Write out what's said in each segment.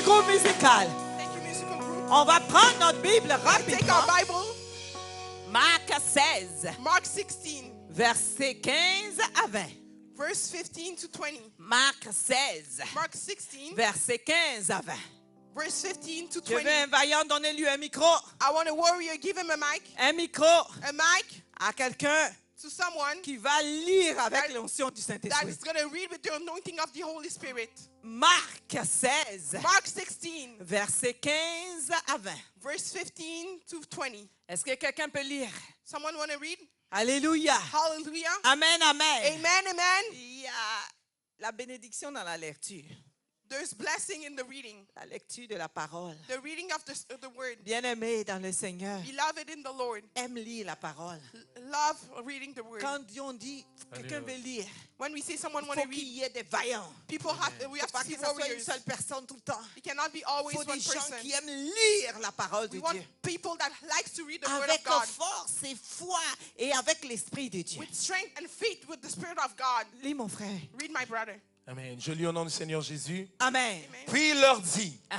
groupe musical. Thank you, musical group. On va prendre notre Bible Take rapidement. our Bible, Marc 16, Mark 16, versets 15 à 20. verse 15 to 20. Marc 16, Mark 16, versets 15 à 20. verse 15 to Je veux 20. un vaillant donner-lui un micro. I want a warrior, give him a mic. Un micro A mic à quelqu'un to someone qui va lire avec That- l'onction du that Saint-Esprit. is going to read with the anointing of the Holy Spirit. Marc 16, Mark 16, versets 15 à 20. verse 15 to 20. Est-ce que quelqu'un peut lire? Someone want to read? Alléluia. Hallelujah. Amen, amen. Amen, amen. Il y a la bénédiction dans la lecture. There's blessing in the reading. La lecture de la parole. The reading of the word. Bien-aimé dans le Seigneur, Beloved in the Lord. aime lire la parole. Love reading the word. Quand on dit quelqu'un veut lire, When we say someone il want faut to qu'il read, y ait des vaillants. people have we have Pas to que see ça soit une warriors. seule personne tout le temps. It cannot be Il always faut one des gens person. qui aiment lire la parole de We want Dieu. people that likes to read the word of Avec God force et foi et avec l'Esprit de Dieu. with strength and faith with the Spirit of God. Lis mon frère. Read, my brother. Amen. Je lis au nom du Seigneur Jésus. Amen. Amen. Puis il leur dit, Ah,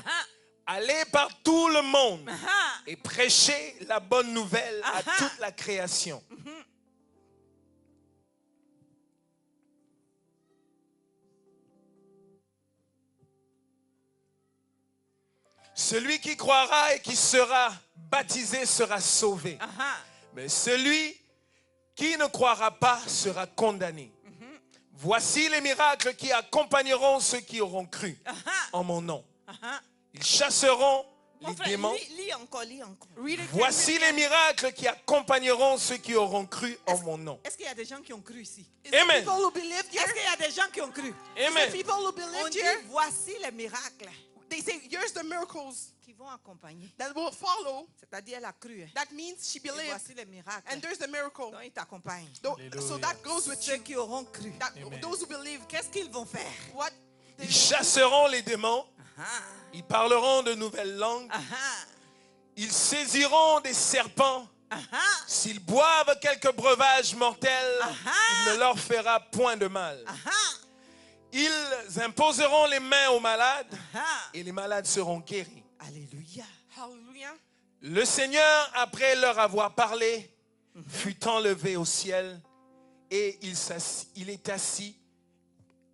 allez par tout le monde ah, et prêchez la bonne nouvelle à Ah. toute la création. Celui qui croira et qui sera baptisé sera sauvé. ah, ah. Mais celui qui ne croira pas sera condamné. Voici les miracles qui accompagneront ceux qui auront cru en mon nom. Ah. Ils chasseront Mon les frère, démons. lis encore, lis encore. Read it. Voici les miracles qui accompagneront ceux qui auront cru en mon nom. Est-ce qu'il y a des gens qui ont cru ici? Is there Amen. people who believed here? Est-ce qu'il y a des gens qui ont cru? Is there Amen. people who On believed dit, here? voici les miracles They say, here's the miracles qui vont accompagner. that will follow. C'est-à-dire, elle a cru. Hein. That means she Et believed. voici les miracles And there's the miracle. dont ils t'accompagnent. So that goes with Ceux you. qui auront cru. That Amen. those who believe, Qu'est-ce qu'ils vont faire? what they Ils chasseront les démons. Ah, Ils parleront de nouvelles langues. ah, ah, Ils saisiront des serpents. ah, ah, S'ils boivent quelques breuvages mortels, Ah. il ne leur fera point de mal. ah, Ils imposeront les mains aux malades ah. et les malades seront guéris. Alléluia. Hallelujah. Le Seigneur, après leur avoir parlé, fut enlevé au ciel et il est assis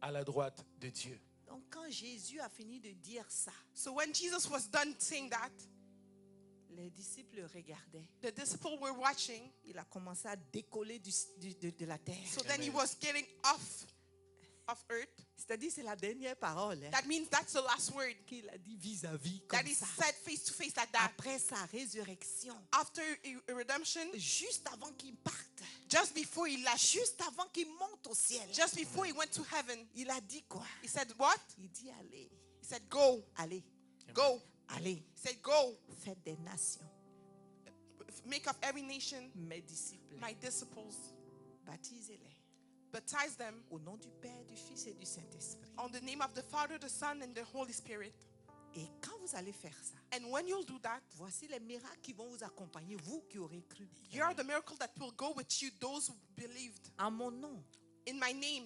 à la droite de Dieu. Donc, quand Jésus a fini de dire ça, So when Jesus was done saying that, les disciples regardaient. the disciples were watching. Il a commencé à décoller de la terre. So then he was getting off of earth. C'est-à-dire, c'est la dernière parole hein, That means that's the last word qu'il a dit vis-à-vis comme that is ça. said face to face like that. Après sa résurrection, After a redemption, juste avant qu'il parte, just before he left, juste avant qu'il monte au ciel, just before he went to heaven, il a dit quoi? he said, what? Il dit allez, He said, go, allez, go. allez, He said, go, faites des nations, make of every nation mes disciples, my disciples, baptisez-les baptize them au nom du Père, du Fils et du Saint-Esprit. on the name of the Father, the Son, and the Holy Spirit. Et quand vous allez faire ça, And when you'll do that, voici les miracles qui vont vous accompagner, vous qui aurez cru. you are the miracle that will go with you, those who believed. En mon nom, In my name,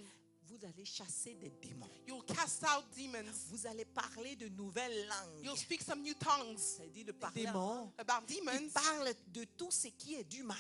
vous allez chasser des démons. you'll cast out demons. Vous allez parler de nouvelles langues. You'll speak some new tongues. C'est-à-dire de parler démons. About Il demons. parle de tout ce qui est du mal.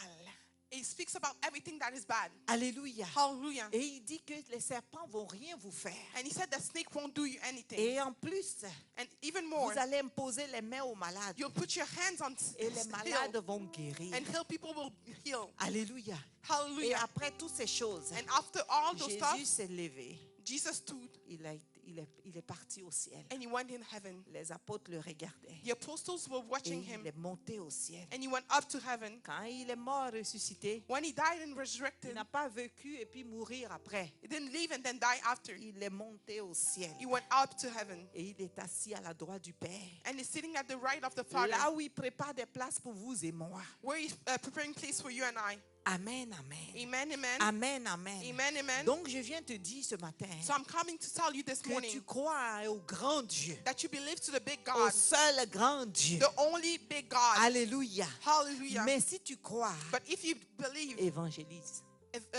It speaks about everything that is bad. Alléluia. Hallelujah. Et il dit que les serpents vont rien vous faire. And he said the snake won't do you anything. Et en plus, And even more, vous allez imposer les mains aux malades. you'll put your hands on Et les malades heal, vont guérir. and heal people will heal. Alléluia. Et Hallelujah. après toutes ces choses, And after all those Jésus stuff, s'est levé. Jesus stood Il est parti au ciel. and he went in heaven. Les apôtres le regardaient. The apostles were Et watching il him, est monté au ciel. and he went up to heaven. Quand il est mort, ressuscité, When he died and il resurrected, n'a pas vécu et puis mourir après. he didn't live and then die after. Il est monté au ciel. He went up to heaven, Et il est assis à la droite du Père. and he's sitting at the right of the Father, Là où il prépare des places pour vous et moi. where he's preparing place for you and I. Amen, amen. Amen, amen. Amen, amen. Amen, amen. Donc je viens te dire ce matin So I'm coming to tell you this que tu morning crois au grand Dieu, that you believe to the big au God, seul grand Dieu. the only big God. Alléluia. Hallelujah. Mais si tu crois, But if you believe, évangélise.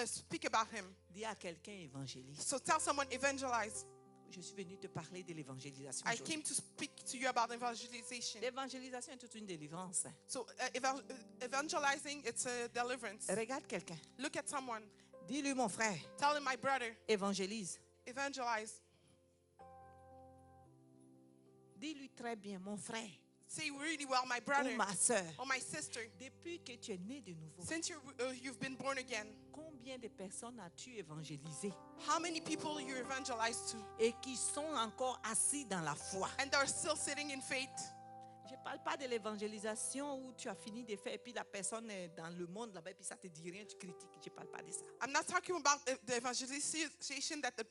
speak about him. Dis à quelqu'un évangélise. So tell someone evangelize. je suis venue te parler de l'évangélisation. I aujourd'hui. came to speak to you about evangelization. L'évangélisation est toute une délivrance. So evangelizing, it's a deliverance. Regarde quelqu'un. Look at someone. Dis-lui, mon frère, Tell him, my brother, évangélise. evangelize. Dis-lui très bien, mon frère Say really well, my brother ou ma soeur. or my sister. Depuis que tu es né de nouveau, Since you've been born again, combien de personnes as-tu évangélisé how many people you evangelized to et qui sont encore assis dans la foi? and they're still sitting in faith? Je ne parle pas de l'évangélisation où tu as fini de faire et puis la personne est dans le monde là-bas et puis ça te dit rien, tu critiques. Je ne parle pas de ça. I'm not talking about the evangelization that the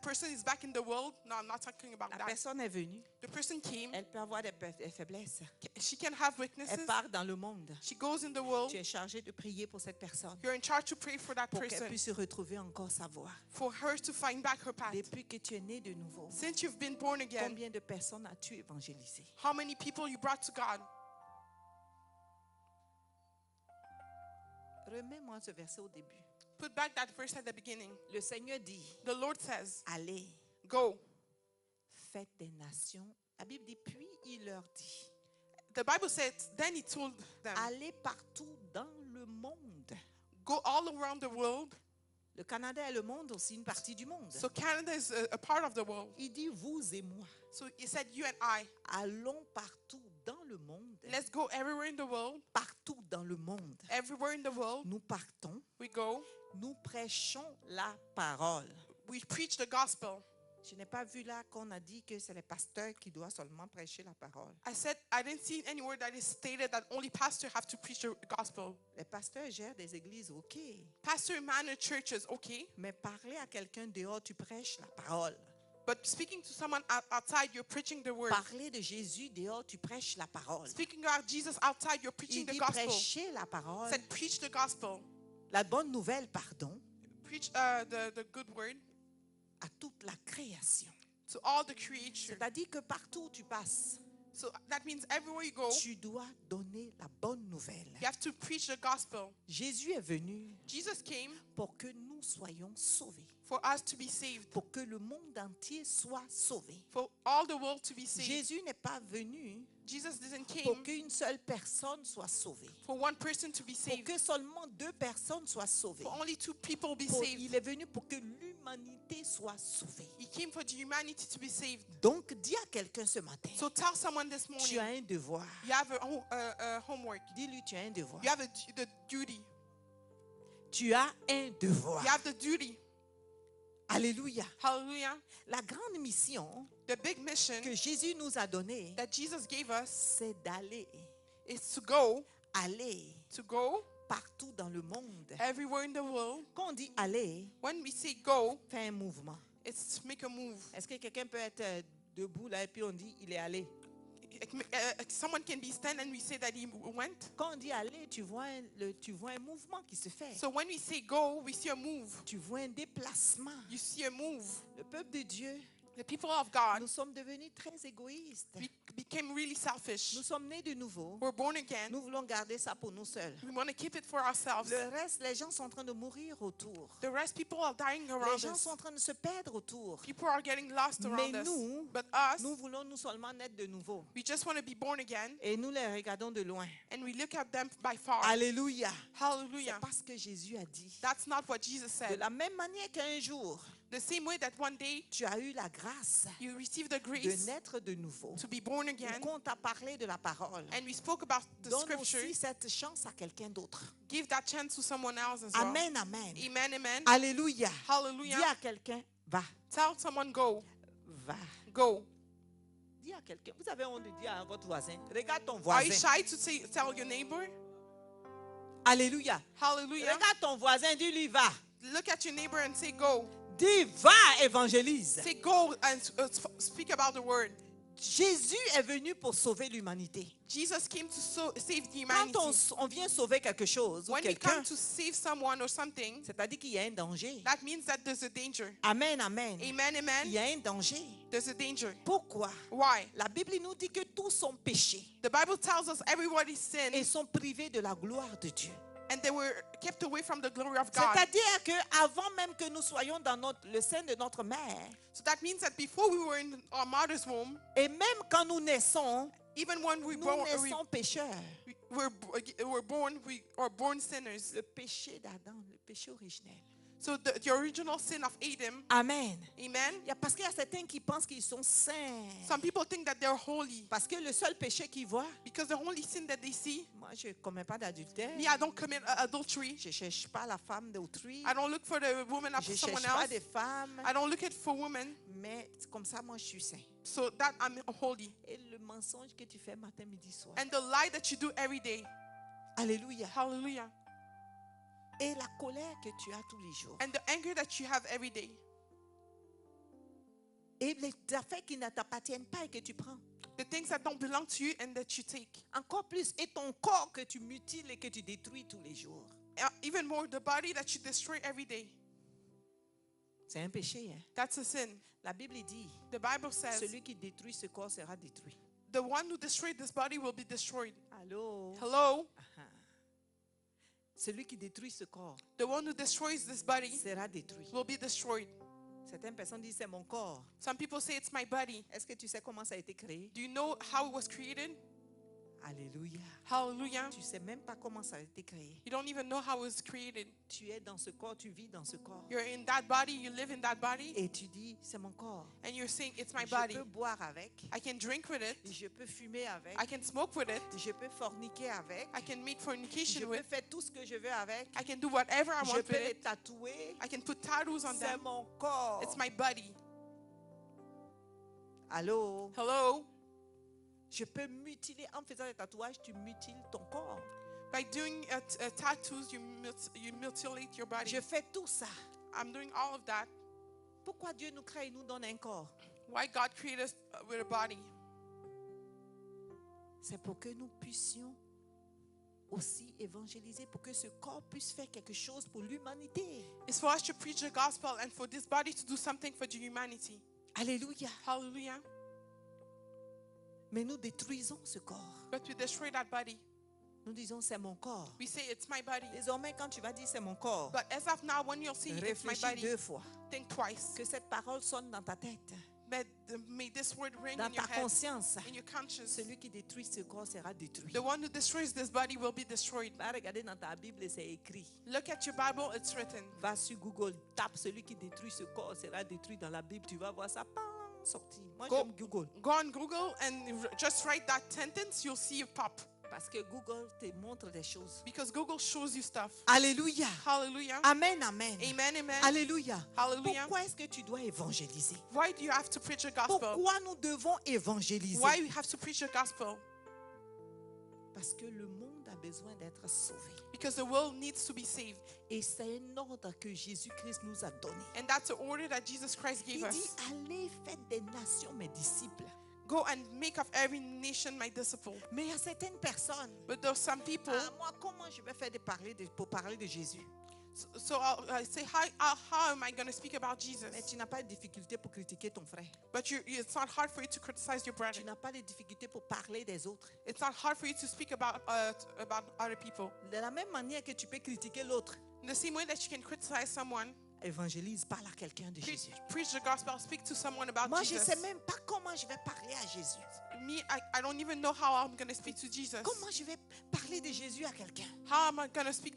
person is back in the world. No, I'm not talking about La that. personne est venue, The person came. elle peut avoir des faiblesses. She can have Elle weaknesses. part dans le monde. She goes in the world. Tu es chargé de prier pour cette personne You're in charge to pray for that pour qu'elle person, puisse retrouver encore sa voie. for her to find back her path. Depuis que tu es né de nouveau, Since you've been born again, combien de personnes as-tu évangélisé? how many people you brought to God? Remets-moi ce verset au début. Put back that verse at the beginning. Le Seigneur dit, The Lord says, allez, go. faites des nations. La Bible dit, puis il leur dit, The Bible says, then he told them, allez partout dans le monde. go all around the world. Le Canada est le monde aussi, une partie du monde. So Canada is a part of the world. Il dit, vous et moi, So he said, you and I, allons partout dans le monde. let's go everywhere in the world. Partout dans le monde. Everywhere in the world, Nous partons, we go. nous prêchons la parole. We preach the gospel. Je n'ai pas vu là qu'on a dit que c'est les pasteurs qui doivent seulement prêcher la parole. I didn't see anywhere that is stated that only pastors have to preach the gospel. Les pasteurs gèrent des églises, ok. Pastor manage churches, okay. Mais parler à quelqu'un dehors, tu prêches la parole. But speaking to someone outside, you're preaching the word. Parler de Jésus dehors, tu prêches la parole. Speaking about Jesus outside, you're preaching Il the dit gospel. prêcher la parole. Said preach the gospel. La bonne nouvelle, pardon, Preach the good word à toute la création. to all the creation. C'est-à-dire que partout où tu passes, So that means everywhere you go, tu dois donner la bonne nouvelle. you have to preach the gospel. Jésus est venu Jesus came pour que nous soyons sauvés, for us to be saved, pour que le monde entier soit sauvé. for all the world to be saved. Jésus n'est pas venu Jesus didn't pour came qu'une seule personne soit sauvée, for one person to be pour saved, que seulement deux personnes soient sauvées. for only two people be Il saved. est venu pour que l'humanité soit sauvée. He came for the humanity to be saved. Donc, dis à quelqu'un ce matin, So tell someone this tu morning, as un devoir. you have a homework. Dis-lui, tu as un devoir. You have the duty. Tu as un devoir. You have the duty. Alléluia. Hallelujah. La grande mission The big mission que Jésus nous a donnée, that Jesus gave us c'est d'aller, is to go partout dans le monde. everywhere in the world. Quand on dit aller, When we say go, fais un mouvement. it's to make a move. Est-ce que quelqu'un peut être debout là et puis on dit il est allé? Someone can be standing and we say that he went. Quand on dit aller, tu vois un mouvement qui se fait. So when we say go, we see a move. Tu vois un déplacement. You see a move. Le peuple de Dieu, The people of God nous sommes devenus très égoïstes. became really selfish. Nous sommes nés de nouveau. We're born again. Nous voulons garder ça pour nous seuls. We want to keep it for ourselves. Le reste, les gens sont en train de mourir autour. The rest, people are dying Les around gens us. sont en train de se perdre autour. People are getting lost Mais around us. nous, But us, nous voulons nous seulement naître de nouveau. we just want to be born again, Et nous les regardons de loin. and we look at them by far. Alléluia. C'est Hallelujah. parce que Jésus a dit. That's not what Jesus De said. la même manière qu'un jour, The same way that one day tu as eu la grâce you received the de grace naître de nouveau. to be born again, Qu'on t'a parlé de la parole. and we spoke about the Donne scripture, aussi cette chance à quelqu'un d'autre. give that chance to someone else as well. Amen, amen. Amen, amen. Alléluia. Dis Hallelujah. à quelqu'un, va, Tell someone go. va. Go. Dis à quelqu'un. Vous avez honte de dire à votre voisin. Regarde ton Are you voisin. shy to tell your neighbor? Alléluia. Hallelujah. Regarde ton voisin, dis-lui, va. Look at your neighbor and say go. Dis, va, évangélise. Say go and speak about the word. Jésus est venu pour sauver l'humanité. Jesus came to save the Quand humanity. on vient sauver quelque chose ou When we quelqu'un, come to save someone or something, c'est-à-dire qu'il y a un danger. that means that there's a danger. Amen, amen. Amen, Il amen. y a un danger. There's a danger. Pourquoi? Why? La Bible nous dit que tous sont péchés The Bible tells us everybody et sinned sont privés de la gloire de Dieu. and they were kept away from the glory of God. C'est-à-dire qu'avant même que nous soyons dans le sein de notre mère, So that means that before we were in our mother's womb, et même quand nous naissons, even when we nous naissons pécheurs. were born sinners. Le péché d'Adam, le péché originel. So the original sin of Adam, Amen. amen. Parce qu'il y a certains qui pensent qu'ils sont saints. Some people think that they're holy Parce que le seul péché qu'ils voient, because the only sin that they see. moi je ne commets pas d'adultère. Me, I don't commit adultery. Je ne cherche pas la femme d'autrui. I don't look for the woman of Je ne someone cherche pas else. des femmes. I don't look at for women. Mais comme ça, moi je suis saint. So that I'm holy. Et le mensonge que tu fais matin, midi, soir. And the lie that you do every day. Alléluia. Hallelujah. Et la colère que tu as tous les jours. And the anger that you have every day. Et les affaires qui ne t'appartiennent pas et que tu prends. The things that don't belong to you and that you take. Encore plus. Et ton corps que tu mutiles et que tu détruis tous les jours. Even more, the body that you destroy every day. C'est un péché. Hein? That's a sin. La Bible dit, The Bible says, celui qui détruit ce corps sera détruit. the one who destroyed this body will be destroyed. Allô? Hello? Celui qui détruit ce corps The one who destroys this body sera détruit. will be destroyed. Certaines personnes disent c'est mon corps. Some people say it's my body. Est-ce que tu sais comment ça a été créé? Do you know how it was created? Alléluia. Hallelujah. Tu sais même pas comment ça a été créé. You don't even know how it was created. Tu es dans ce corps, tu vis dans ce corps. You're in that body, you live in that body, Et tu dis c'est mon corps. and you're saying it's my Je body. peux boire avec. I can drink with it. Je peux fumer avec. I can smoke with it. Je peux forniquer avec. I can make Je fornication peux with. faire tout ce que je veux avec. I can do whatever I Je want peux with les it. tatouer. I can put tattoos on C'est them. mon corps. It's my body. Allô? Hello? Je peux mutiler en faisant des tatouages, tu mutiles ton corps. By doing tattoos, you mutilate your body. Je fais tout ça. I'm doing all of that. Pourquoi Dieu nous crée et nous donne un corps? Why God created us with a body? C'est pour que nous puissions aussi évangéliser, pour que ce corps puisse faire quelque chose pour l'humanité. It's for us to preach the gospel and for this body to do something for the humanity. Alléluia. Hallelujah. Mais nous détruisons ce corps. But we destroy that body. Nous disons c'est mon corps. We say it's my body. Désormais, quand tu vas dire c'est mon corps, But as of now, when you'll see it's my réfléchis body, 2 fois. think twice. Que cette parole sonne dans ta tête, May this word ring dans in your ta head, conscience. in your conscience. Celui qui détruit ce corps sera détruit. The one who destroys this body will be destroyed. Va regarder dans ta Bible et c'est écrit. Look at your Bible, it's written. Va sur Google, tape celui qui détruit ce corps sera détruit dans la Bible. Tu vas voir ça sortir. Moi, Go- j'aime Google. Go on Google and just write that sentence, you'll see it pop. Parce que Google te montre des choses. Because Google shows you stuff. Alléluia. Hallelujah. Amen, amen. Amen, amen. Alléluia. Hallelujah. Pourquoi est-ce que tu dois évangéliser? Why do you have to preach the gospel? Pourquoi nous devons évangéliser? Why we have to preach the gospel? Parce que le monde a besoin d'être sauvé. Because the world needs to be saved. Et c'est un ordre que Jésus-Christ nous a donné. And that's the order that Jesus Christ gave Il dit, us. allez, faites des nations mes disciples. Go and make of every nation my disciple. Mais il y a certaines personnes. But there's some people, Moi, comment je vais faire pour parler de Jésus? so I'll say, how am I going to speak about Jesus? Mais tu n'as pas de difficulté pour critiquer ton frère. But it's not hard for you to criticize your brother. Tu n'as pas de difficulté pour parler des autres. It's not hard for you to speak about other people. De la même manière que tu peux critiquer l'autre, In the same way that you can criticize someone, évangélise, parle à quelqu'un de Jésus. preach the gospel, speak to someone about Moi, je ne Jesus. sais même pas comment je vais parler à Jésus. Me, I don't even know how I'm going to speak to Jesus. Comment je vais parler de Jésus à quelqu'un? How am I going to speak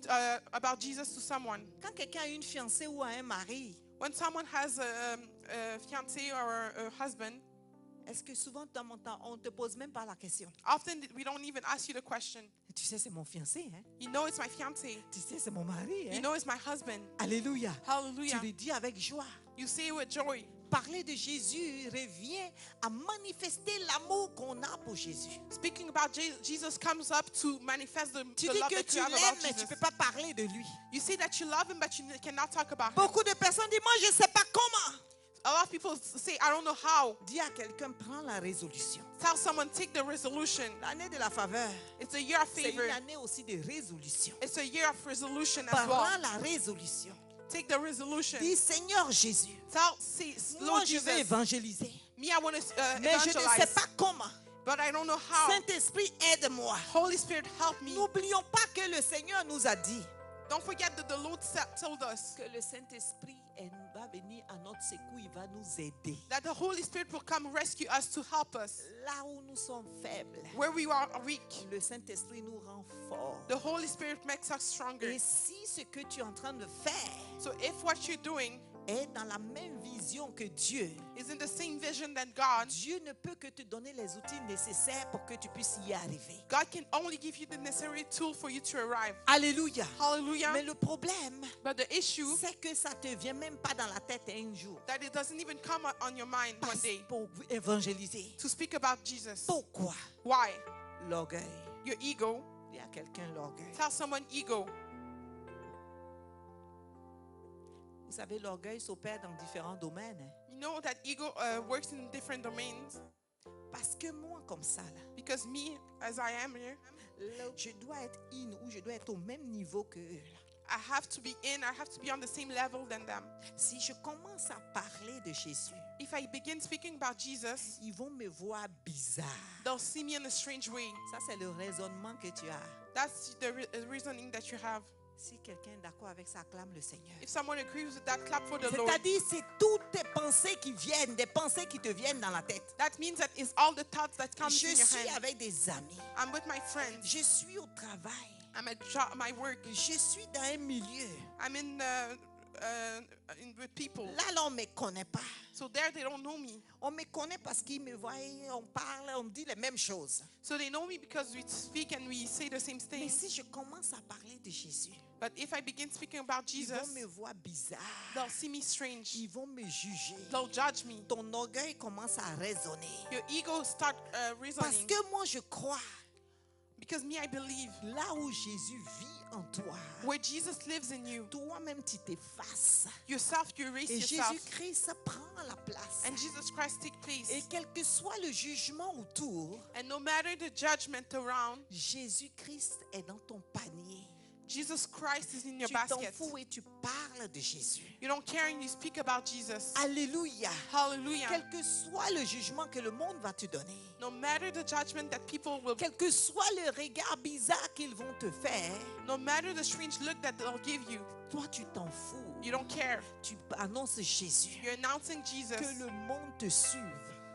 about Jesus to someone? Quand quelqu'un a une fiancée ou a un mari, When someone has a fiancé or a husband, est-ce que souvent dans mon temps, on ne te pose même pas la question? often we don't even ask you the question. Tu sais, c'est mon fiancé, hein? You know it's my fiancé. Tu sais, c'est mon mari, hein? You know it's my husband. Alléluia. Tu Hallelujah. le dis avec joie. You say it with joy. Parler de Jésus revient à manifester l'amour qu'on a pour Jésus. Speaking about Jesus comes up to manifest Tu the dis love que that tu you have l'aimes, about mais tu ne Jesus. peux pas parler de lui. You say that you love him, but you cannot talk about him. Beaucoup de personnes disent, moi je ne sais pas comment. A lot of people say, I don't know how. Dis à quelqu'un, prends la résolution. Tell someone, take the resolution. L'année de la faveur, It's a year of c'est favor. une année aussi de résolution. It's a year of resolution as well. Prends la résolution. Take the resolution. Dis, Seigneur Jésus, Say, moi Lord je vais Jesus, évangéliser. me, I want to Mais je ne sais evangelize. pas comment. but I don't know how. Saint-Esprit, aide-moi. Holy Spirit, help me. N'oublions pas que le Seigneur nous a dit Don't forget that the Lord told us que le Saint-Esprit va venir à notre secours, il va nous aider. that the Holy Spirit will come rescue us to help us. Là où nous sommes faibles, Where we are weak, le Saint-Esprit nous rend forts. the Holy Spirit makes us stronger. Et si ce que tu es en train de faire So if what you're doing est dans la même vision que Dieu, is in the same vision than God, Dieu ne peut que te donner les outils nécessaires pour que tu puisses y arriver. God can only give you the necessary tool for you to arrive. Alléluia. Hallelujah. Mais le problème, But the issue c'est que ça ne te vient même pas dans la tête un jour that it doesn't even come on your mind one day pour évangéliser. to speak about Jesus. Pourquoi? Why? L'orgueil. Your ego. Il y a quelqu'un l'orgueil. Tell someone ego. Vous savez, l'orgueil s'opère dans différents domaines. You know that ego works in different domains. Parce que moi, comme ça, là, Because me, as I am here, je dois être in ou je dois être au même niveau que eux. Là. I have to be in, I have to be on the same level than them. Si je commence à parler de Jésus, If I begin speaking about Jesus, ils vont me voir bizarre. they'll see me in a strange way. Ça, c'est le raisonnement que tu as. That's the reasoning that you have. Si quelqu'un est d'accord avec ça, acclame le Seigneur. If someone agrees with that, clap for the Lord. C'est-à-dire, c'est toutes tes pensées qui viennent, des pensées qui te viennent dans la tête. That means that it's all the thoughts that come Je in your suis head. avec des amis. I'm with my friends. Je suis au travail. I'm at my work. Je suis dans un milieu. I'm with people. Là, on ne me connaît pas. So there they don't know me. On me connaît parce qu'ils me voient, on parle, on me dit les mêmes choses. So they know me because we speak and we say the same Mais things. si je commence à parler de Jésus, But if I begin speaking about ils vont Jesus, me voir bizarre. they'll see me strange. Ils vont me juger. They'll judge me. Ton orgueil commence à raisonner. Your ego start Parce reasoning. que moi, je crois, Because me, I believe là où Jésus vit en toi, where Jesus lives in you, toi-même, tu t'effaces. yourself, you erase Et yourself. Jésus-Christ prend la place. And Jesus Christ take place. Et quel que soit le jugement autour, And no matter the judgment around, Jésus-Christ est dans ton panier. Jesus Christ is in your Tu t'en basket. fous et tu parles de Jésus. You don't care and you speak about Jesus. Alléluia. Hallelujah. Quel que soit le jugement que le monde va te donner, No matter the judgment that people will, quel que soit le regard bizarre qu'ils vont te faire, no matter the strange look that they'll give you, toi tu t'en fous. you don't care. Tu annonces Jésus. You're announcing Jesus. Que le monde te suive.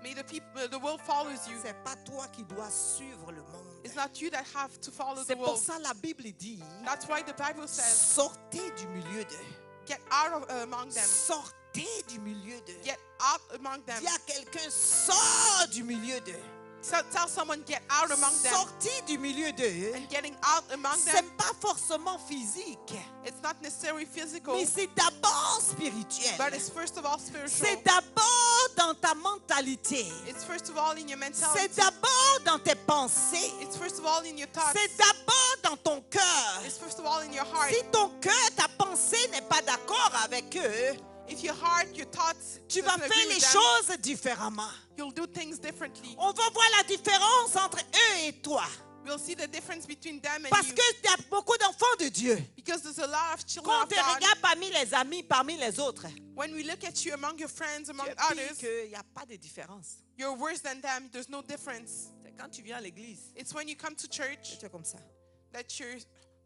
May the world follows you. C'est pas toi qui dois suivre le monde. It's not you that have to follow C'est the pour world. ça la Bible dit, That's why the Bible says, sortez du milieu d'eux. get out of among them. Sortez du milieu d'eux. Get out among them. Dis à quelqu'un, sors du milieu d'eux. So tell someone, get out among them. Sortir du milieu d'eux, And getting out among c'est them, pas forcément physique, it's not necessarily physical, mais c'est d'abord spirituel. but it's first of all spiritual. C'est d'abord dans ta mentalité. It's first of all in your mentality. C'est d'abord dans tes pensées. It's first of all in your thoughts. C'est d'abord dans ton cœur. It's first of all in your heart. Si ton cœur, ta pensée n'est pas d'accord avec eux, If your heart, your thoughts, tu vas doesn't faire agree les with them, choses différemment. you'll do things differently. On va voir la différence entre eux et toi. We'll see the difference between them and Parce you. qu'il y a beaucoup d'enfants de Dieu. Because there's a lot of children Quand on of te God. regarde parmi les amis, parmi les autres, When we look at you among your friends, among tu es pire others, qu'il n'y a pas de différence. you're worse than them. There's no difference. C'est quand tu viens à l'église, It's when you come to church tu es comme ça.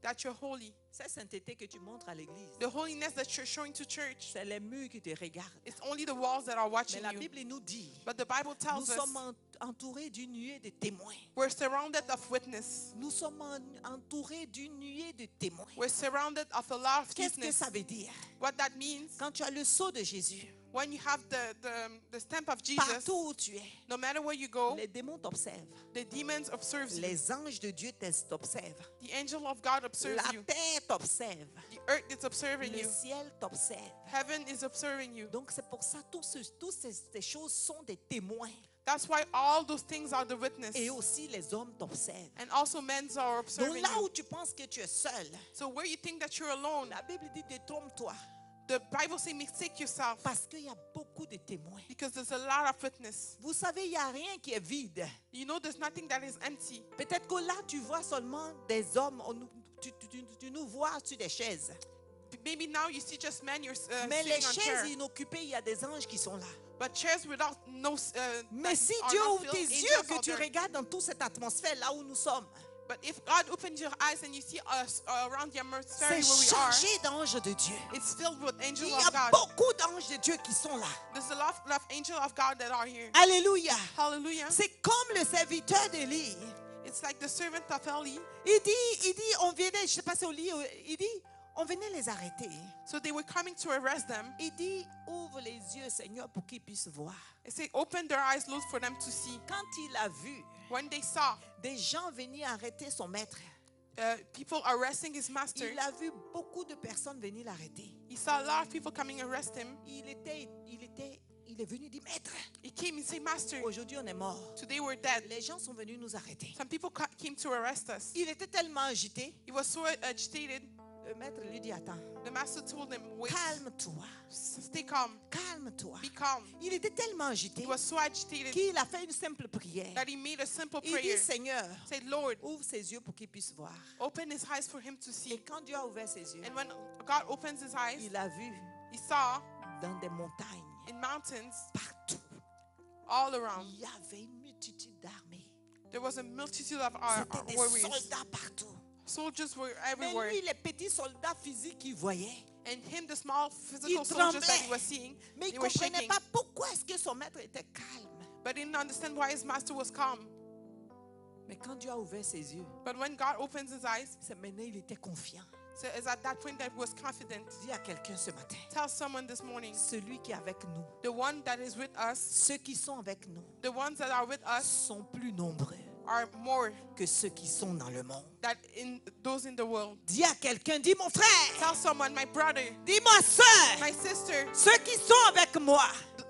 that you're holy. C'est la sainteté que tu montres à l'église. The holiness that you're showing to church, C'est les murs qui te regardent. it's only the walls that are Mais watching la you. Bible nous dit, But the Bible nous tells us sommes entourés d'une nuée de témoins. we're surrounded of witness. Nous sommes entourés d'une nuée de témoins. We're surrounded of a lot of Qu'est-ce que witness. ça veut dire? What that means, Quand tu as le sceau de Jésus, when you have the stamp of Jesus, partout où tu es, no matter where you go, les démons t'observent. the demons observe you. Les anges de Dieu t'observent. The angel of God observes La you. terre t'observe. The earth is observing Le you. ciel t'observe. Heaven is observing you. Donc c'est pour ça toutes ces choses sont des témoins. That's why all those things are the witness. Et aussi les hommes t'observent. And also men are Donc observing là you. où tu penses que tu es seul, So where you think that you're alone, la Bible dit détrompe-toi. the Bible says mistake yourself Parce qu'il y a beaucoup de témoins. because there's a lot of witness. Vous savez, il n'y a rien qui est vide. You know there's nothing that is empty. Peut-être que là, tu vois seulement des hommes. Tu nous vois sur des chaises. maybe now you see just men, you're Mais les sitting on chaises chair. inoccupées, il y a des anges qui sont là. But chairs without no Mais that si are Dieu not ouvre filled, tes angels yeux, que are tu there. regardes dans toute cette atmosphère là où nous sommes, But if God opens your eyes and you see us around the atmosphere c'est where we are, chargé d'anges de Dieu. it's filled with Il angels y of a God. beaucoup d'anges de Dieu qui sont là. There's a lot of angels of God that are here. Alléluia. Hallelujah. C'est comme le serviteur d'Élie. It's like the servant of Eli. Il dit, on venait, je ne sais pas si on lit, il dit, on venait les arrêter. So they were coming to arrest them. Il dit, ouvre les yeux, Seigneur, pour qu'ils puissent voir. They say, open their eyes, Lord, for them to see. Quand il a vu When they saw des gens venir arrêter son maître, people arresting his master, il a vu beaucoup de personnes venir l'arrêter. he saw a lot of people coming arrest him. Il est venu dire, maître, He came and said, Master, aujourd'hui on est mort. today we're dead. Les gens sont venus nous arrêter. Some people came to arrest us. Il était tellement agité. He was so agitated. Le maître lui dit, attends, The master told him, wait, calme-toi, stay calm, calme-toi. be calm. Il était tellement agité He was so agitated qu'il a fait une simple prière. that he made a simple Il dit, prayer. Seigneur, Said, Lord, ouvre ses yeux pour qu'il puisse voir. open his eyes for him to Et see. quand Dieu a ouvert ses yeux, And when God opens his eyes, il a vu he saw dans des montagnes, in mountains partout, all around, il y avait une multitude d'armées. there was a multitude of C'était des warriors. soldats partout. Soldiers were Mais everywhere. lui, les petits soldats physiques qu'il voyait, And him, the small il physical soldiers that he tremblait. was seeing, Mais il they ne were comprenait shaking. pas pourquoi est-ce que son maître était calme. But he didn't understand why his master was calm. Mais quand Dieu a ouvert ses yeux, But when God opens his eyes, c'est maintenant il était confiant. so it's at that point that he was confident. Dis à quelqu'un ce matin, Tell someone this morning, celui qui est avec nous, the one that is with us, ceux qui sont avec nous, the ones that are with us sont plus nombreux are more que ceux qui sont dans le monde. than in those in the world. Dis à quelqu'un, dis mon frère, Tell someone, my brother, dis ma soeur, my sister, ceux qui sont avec moi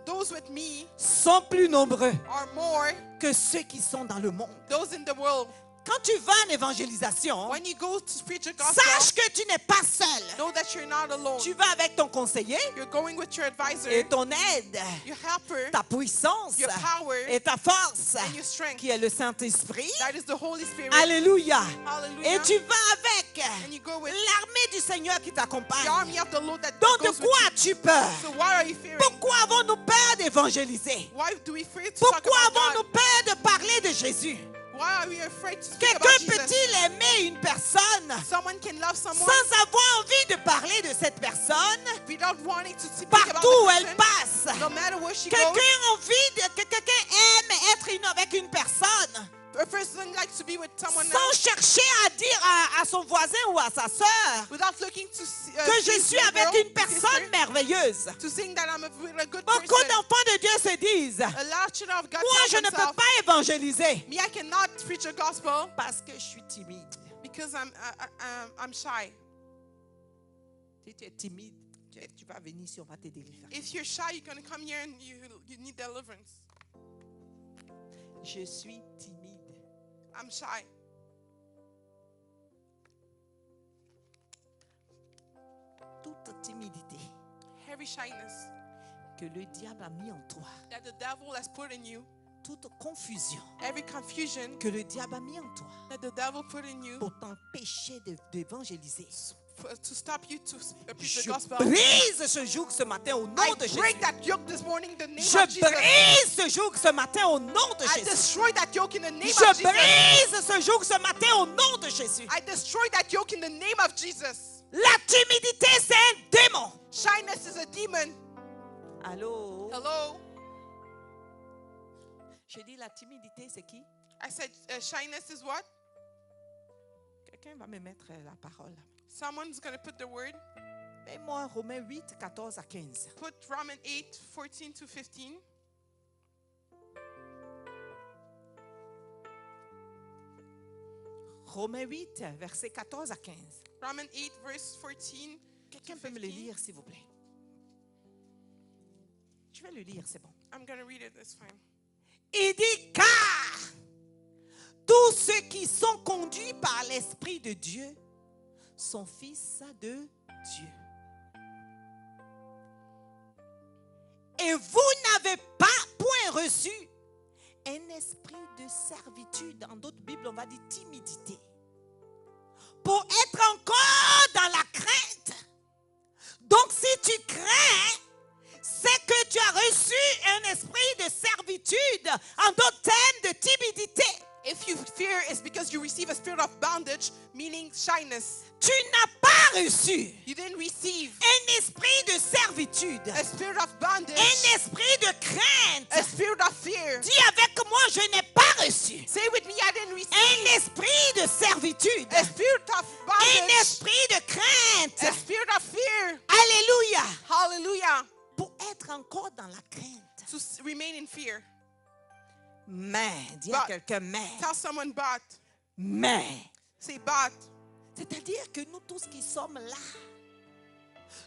those with me sont plus nombreux are more que ceux qui sont dans le monde. those in the world. Quand tu vas en évangélisation, When you go to preach the gospel, sache que tu n'es pas seul. know that you're not alone. Tu vas avec ton conseiller You're going with your advisor, et ton aide, your helper, ta puissance your power, et ta force, and your strength. qui est le Saint-Esprit. That is the Holy Spirit. Alléluia. Hallelujah. Et tu vas avec And you go with l'armée du Seigneur qui the t'accompagne. army of the Lord that Donc de goes with quoi you. as-tu peur? So why are you fearing? Pourquoi avons-nous peur d'évangéliser? Why do we fear to talk Pourquoi about avons-nous God? peur de parler de Jésus? Why are we afraid to speak Quelqu'un about Jesus? peut-il aimer une personne Someone can love someone sans avoir envie de parler de cette personne without wanting to speak partout about où the elle person. passe? No matter where she Quelqu'un goes, a envie que quelqu'un aime être avec une personne a person likes to be with someone sans else chercher à dire à son voisin ou à sa sœur without looking to see, que je see suis the avec girl, une personne sister, merveilleuse. to think that I'm with a good Beaucoup person. d'enfants de Dieu se disent, A lot of children of God moi je tell ne peux themselves, pas évangéliser me, I cannot preach the gospel parce que je suis timide. because I'm shy. Si tu es timide, tu vas venir ici, on va te délivrer. If you're shy, you're going to come here and you need deliverance. Je suis timide. I'm shy. Toute timidité Heavy shyness que le diable a mis en toi, that the devil has put in you, toute confusion every confusion que le diable a mis en toi that the devil put in you pour t'empêcher d'évangéliser. to stop you to preach the Je gospel. brise ce joug ce matin au nom de I Jésus. break that yoke this morning in the name Je of Jesus. brise ce joug ce matin au nom de I Jésus. destroy that yoke in the name Je of Jesus. brise ce joug ce matin au nom de Jésus. I destroy that yoke in the name of Jesus. La timidité, c'est un démon. Shyness is a demon. Allô? Hello? Je dis la timidité, c'est qui? I said shyness is what? Quelqu'un va me mettre la parole. Someone's going to put the word. Mets-moi Romains 8, 14 à 15. Put Romans 8, 14 to 15. Romains 8, versets 14 à 15. Romans 8, verse 14 Quelqu'un to peut me le 15. lire, s'il vous plaît? Je vais le lire, c'est bon. I'm going to read it this time. Il dit, car tous ceux qui sont conduits par l'Esprit de Dieu sont fils de Dieu. Et vous n'avez pas point reçu un esprit de servitude. Dans d'autres Bibles, on va dire timidité. Pour être encore dans la crainte, servitude, en d'autres termes, de timidité. If you fear, it's because you receive a spirit of bondage, meaning shyness. Tu n'as pas reçu You didn't receive un esprit de servitude, a spirit of bondage, un esprit de crainte. a spirit of fear. Dis avec moi, je n'ai pas reçu Say with me, I didn't un receive esprit de servitude, a spirit of un bondage, esprit de a crainte. spirit of fear. Alléluia. Hallelujah. Pour être encore dans la crainte. To remain in fear. Mais, dis à But- quelqu'un, mais, Tell someone, but. mais. Say, but. C'est-à-dire que nous tous qui sommes là,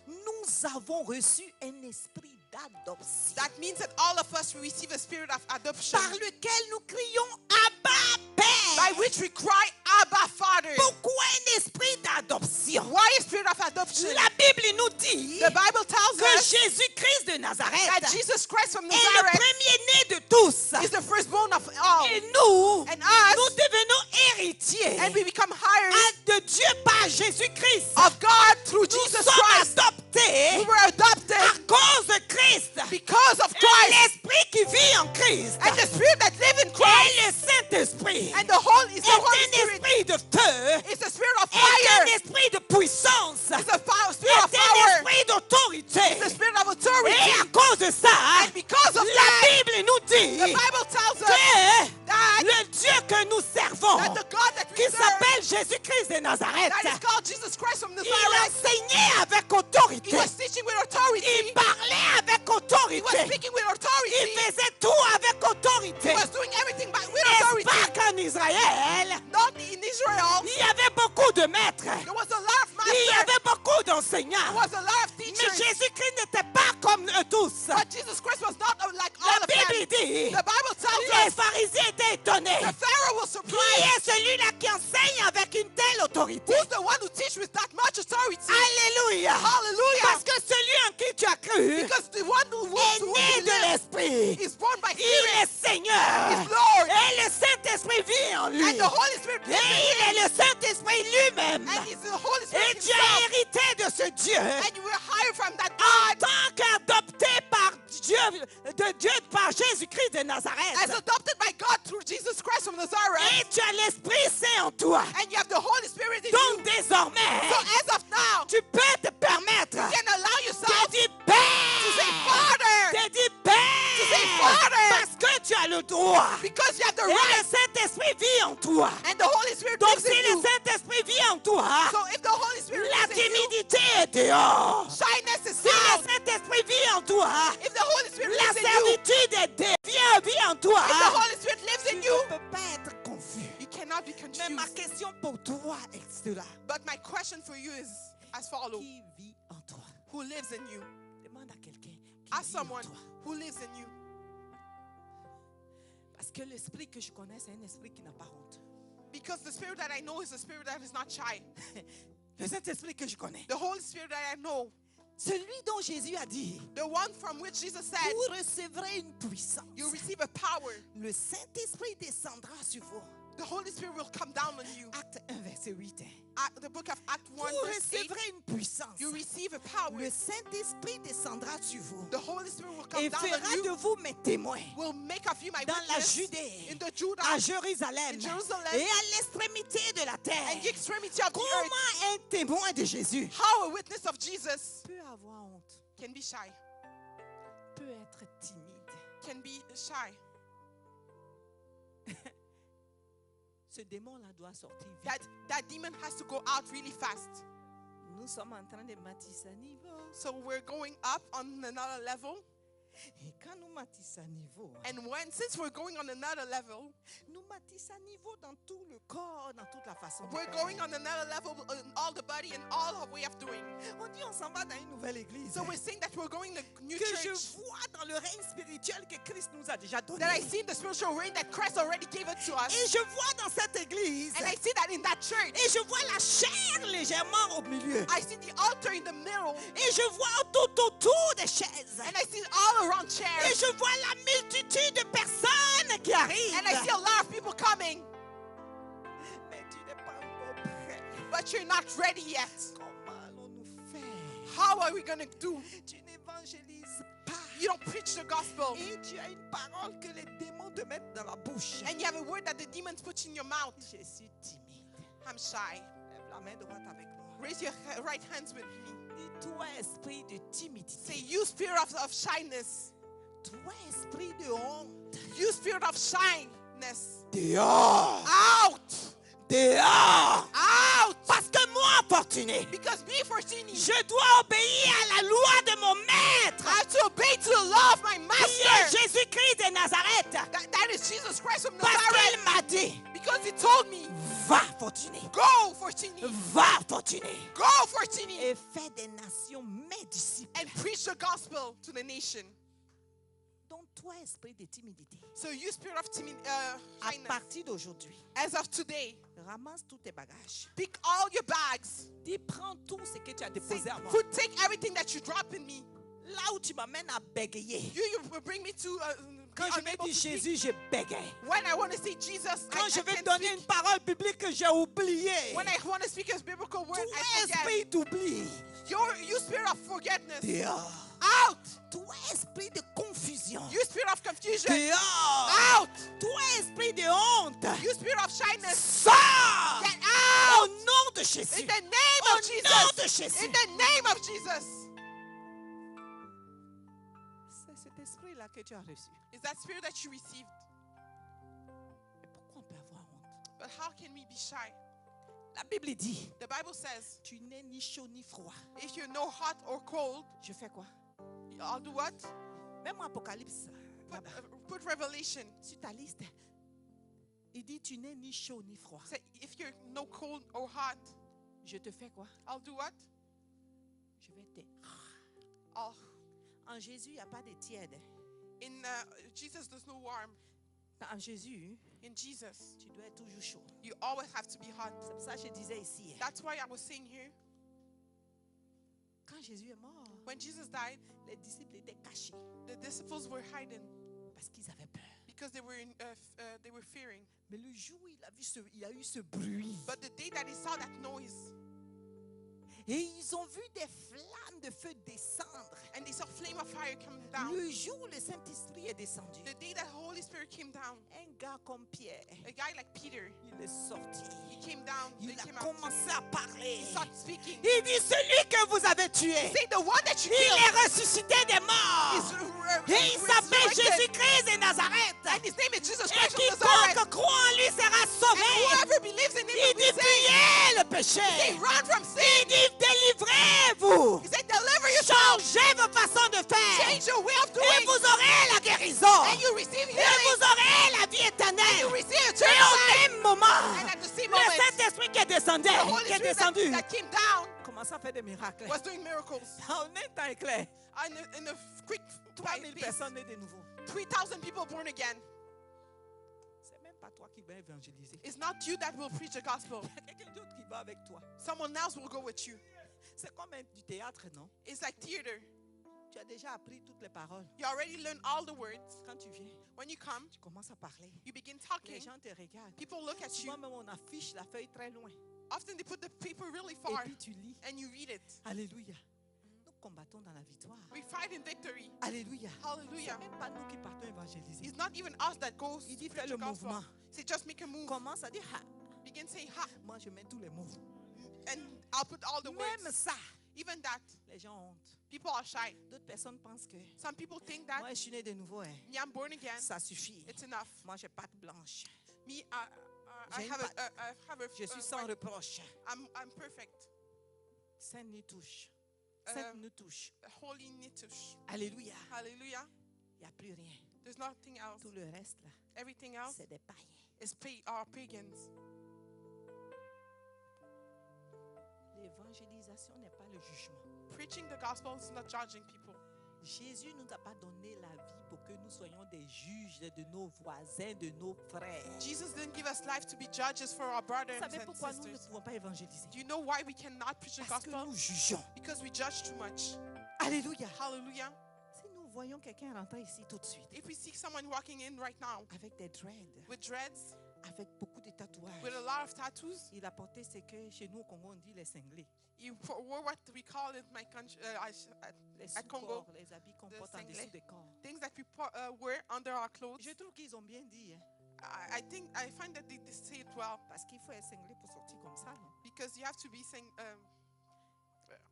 nous avons reçu un esprit d'adoption That means that all of us will receive a spirit of adoption par lequel nous crions Abba by Père. which we cry, Abba, Father. Pourquoi un esprit d'adoption? Why a spirit of adoption? La Bible nous dit The Bible tells que us Jésus-Christ de that Nazareth Jesus Christ from est le Nazareth premier-né de tous. is the firstborn of all. Et nous, And nous us, devenons héritiers and we become heirs de Dieu par Jésus-Christ. of God through Nous Jesus sommes Christ. adoptés We were adopted à cause de Christ. because of Et Christ. l'esprit qui vit en Christ And the spirit that lives in et Christ le Saint-Esprit and the Holy est un Spirit esprit de feu, is the spirit of est un fire. esprit de puissance, It's the spirit est of un power. esprit d'autorité. It's the spirit of Et authority. à cause de ça, And because of la that, Bible nous dit the Bible tells us que that, le Dieu que nous servons, that the God that we qui serve, s'appelle Jésus-Christ de Nazareth, that is called Jesus Christ from il Nazareth, enseignait avec he autorité. was teaching with authority. Il parlait avec He was autorité. speaking with Il authority. faisait tout avec He autorité. was doing everything with N'est-ce authority. pas qu'en Israël, Not in Israel. il y avait beaucoup de maîtres, There was a lot of il y masters. avait beaucoup There d'enseignants, was a lot of mais teachers. Jésus-Christ n'était pas comme eux tous. But Jesus Christ was not like all La of them. Bible dit, The Bible tells les us pharisiens étaient étonnés. the Pharaoh was Qui surprised. est celui-là qui enseigne avec une telle autorité? Who's the one who teaches with that much authority? Alléluia. Hallelujah. Parce que celui en qui tu as cru Because the one who est who né de believes l'Esprit. is born by Il spirit. est Seigneur. Is Lord. Et le Saint-Esprit vit en lui. And the Holy Spirit Et lives in il him. est le Saint-Esprit lui-même. And he's the Holy Et Spirit tu as himself. hérité de ce Dieu And you were hired from that en God tant qu'adopté par Dieu par Jésus-Christ de as Nazareth. adopted by God through Jesus Christ from Nazareth. Et tu as l'Esprit Saint en toi. And you have the Holy Spirit in Donc you. désormais, So as of now, tu peux te permettre you can allow de yourself dire to Père. say Father De dire Père. say Father. Parce que tu as le droit. because you have the Et le right Saint-Esprit vit en toi. and the Holy Spirit Donc lives si in le you. Saint-Esprit vit en toi, So if the Holy Spirit la lives in you, timidité est dehors. shyness is Si le out. Saint-Esprit vit en toi, If the Holy Spirit la lives in you, servitude est vit en toi. if the Holy Spirit lives Tu in ne you, peux pas être confus. you cannot be Mais ma confused. question pour toi est cela. But my question for you is as follows. Qui vit en toi? Who lives in you? Demande à quelqu'un qui Ask vit en someone toi. who lives in you. Parce que l'esprit que je connais, c'est un esprit qui n'a pas honte. Because the spirit that I know is a spirit that is not shy. Le Saint-Esprit que je connais. The Holy Spirit that I know, Celui dont Jésus a dit, the one from which Jesus said, vous recevrez une puissance. you receive a power. Le Saint-Esprit descendra sur vous. The Holy Spirit will come down on you. Acte 1, verset 8. The book of Acts 1, Vous verse 8, recevrez une puissance. you receive a power. Le Saint-Esprit descendra sur vous The Holy Spirit will come et down fera on you, de vous mes témoins will make of you my dans la witness Judée, in the Judah à Jérusalem in Jerusalem, et à l'extrémité de la terre. and the extremity of the earth. Comment un témoin de Jésus How a witness of Jesus peut avoir honte, can be shy, peut être timide? can be shy. Ce démon-là doit sortir vite. That demon has to go out really fast. Nous sommes en train de matisser à niveau. So we're going up on another level. Et quand nous matissons à niveau, And since we're going on another level, nous matissons à niveau dans tout le corps, dans toute la façon de we're faire. going on another level in all the body and all our way of doing. On dit on s'en va dans une nouvelle église. So we're saying that we're going to new Que je church. vois dans le règne spirituel que Christ nous a déjà donné. That I see the spiritual reign that Christ already gave it to us. Et je vois dans cette église, And I see that in that church. et je vois la chair légèrement au milieu. I see the altar in the middle. Et je vois tout autour des chaises. And I see all around Et chairs. je vois la multitude de personnes qui arrivent. And I see a lot of people coming. Mais tu n'es pas encore prêt. But you're not ready yet. Comment allons-nous faire? How are we going to do? Tu n'évangélises pas. You don't preach preach the gospel. Et tu as une parole que les démons te mettent dans la bouche. And you have a word that the demons put in your mouth. Je suis timide. I'm shy. Lève la main droite avec moi. Raise your right hands with me. Dis, toi, esprit de Say, timidité. you spirit of shyness. Toi, esprit de honte. You spirit of shyness. Dehors. Out! Dehors. Out! Parce que moi, fortuné, Because me, Fortini, je dois obéir à la loi de mon maître, I have to obey to the law of my qui est master. Jésus-Christ de Nazareth. That is Jesus Christ from Parce Nazareth. qu'il m'a dit, Because he told me, va, fortuné. go, Fortini. Va, fortuné. Go, Fortini. Et fais des nations mes disciples. And preach the gospel to the nation. Donc, toi, esprit de timidité, So you spirit of à shyness, partir d'aujourd'hui, as of today, ramasse tous tes bagages. pick all your bags. Dis, prends tout ce que tu as Say, déposé à moi. take everything that you drop in me. Là où tu m'amènes à bégayer. You will bring me to Quand je vais unable dire to speak. Jésus, je bégaye. When I want to say Jesus, Quand je I vais can't donner speak. une parole biblique que j'ai oubliée. When I want to speak his biblical word, Toi, I forget. esprit d'oubli. You spirit of forgetfulness. Dehors. Out! Toi, esprit de confusion. You spirit of confusion. Dehors. Out! Toi, esprit de honte. You spirit of shyness. Sors. Get Au out! nom de Jésus. In the name Au of nom de Jesus. Jésus. In the name of Jesus. C'est cet esprit-là que tu as reçu. Is that spirit that you received? Mais pourquoi on peut avoir honte? But how can we be shy? La Bible dit, The Bible says, tu n'es ni chaud ni froid. if you're no hot or cold, Je fais quoi? I'll do what? Même Apocalypse, Put, là-bas, put Revelation. sur ta liste, il dit, tu n'es ni chaud ni froid. Say, if you're no cold or hot, Je te fais quoi? I'll do what? Je vais te... I'll, En Jésus, il n'y a pas de tiède. in Jesus, there's no warm. En Jésus, In Jesus, tu dois être toujours chaud. you always have to be hot. C'est pour ça que je disais ici, That's why I was saying here, quand Jésus est mort, when Jesus died, les disciples étaient cachés the disciples were hiding parce qu'ils avaient peur. because they were fearing. Mais le jour où il y a eu ce bruit, But the day that he saw that noise, et ils ont vu des flammes de feu descendre. and they saw flame of fire coming down, Le jour où le Saint-Esprit est descendu, the day that Holy Spirit came down, un gars comme Pierre, a guy like Peter, il est sorti. he came down, Il he a came out, commencé à parler. he started speaking. Il dit, celui que vous avez tué, Say the one that you il killed est ressuscité des is morts. Et il s'appelle resurrected. Jésus-Christ de Nazareth. And his name is Jesus Et Christ from Nazareth. quiconque croit en lui sera And sauvé. whoever believes in him Il will be dit, saved. fuyez le Say, péché. run from Il sin. dit, délivrez-vous. He said, deliver yourself. Changez vos façons de faire. Change your way of Et doing. vous aurez la guérison. And you receive Et healing. vous aurez la vie You éternelle. receive Et eternal au life. même moment, And at the same le moment, Saint-Esprit qui est descendu, the Holy qui est Spirit descendu, that came down commence à faire des miracles. was doing miracles. En un temps éclair, And in a quick 3000 pace, personnes nées de nouveau. 3,000 people born again. C'est même pas toi qui vas évangéliser. It's not you that will preach the gospel. Il y a quelqu'un d'autre qui va avec toi. Someone else will go with you. C'est comme du théâtre, non? It's like theater. Tu as déjà appris toutes les paroles. You already learned all the words. Quand tu viens, When you come, tu commences à parler. you begin Les talking. gens te regardent. People look at you. Souvent même on affiche la feuille très loin. Often they put the paper really Et far puis tu lis. and you read it. Alléluia. Nous combattons dans la victoire. We fight in victory. Alléluia. Hallelujah. C'est même pas nous qui partons évangéliser. It's not even us that goes Il dit to fais preach le the gospel. mouvement. Say just make a move. Commence à dire, ah, Begin saying ha, moi je mets tous les mots. and I'll put all the Même words. ça, Even that, les gens ont honte. people are shy. D'autres personnes pensent que Some people think that moi je suis né de nouveau, hein. me, I'm born again. Ça suffit. It's enough. Moi j'ai patte blanche. Me, I J'ai une have patte. I have a, Je suis sans white- reproche. I'm perfect. Sainte nous touche. Sainte Um, nous touche. Holy Nitush. Alléluia. Hallelujah. Il n'y a plus rien. There's nothing else. Tout le reste là, Everything else c'est des païens. is are pagans. L'évangélisation n'est pas le jugement. Preaching the gospel is not judging people. Jésus nous a pas donné la vie pour que nous soyons des juges de nos voisins, de nos frères. Jesus didn't give us life to be judges for our Vous brothers savez and pourquoi nous ne sisters. pouvons pas évangéliser? Do you know why we cannot preach the Parce que gospel? nous jugeons. Because we judge too much. Alléluia. Hallelujah. Si nous voyons quelqu'un rentrer ici tout de suite, If we see someone walking in right now avec des dreads, with dreads, avec beaucoup de tatouages, with a lot of tattoos, il a porté ce que chez nous au Congo on dit les cinglés. you wore what we call in my country, Les at Congo, sous-corps, les habits qu'on the porte en dessous singlet. des corps. things wear under our clothes. Je trouve qu'ils ont bien dit, hein, I find that they say it well parce qu'il faut être cinglé pour sortir comme ça. Non? because you have to be Ils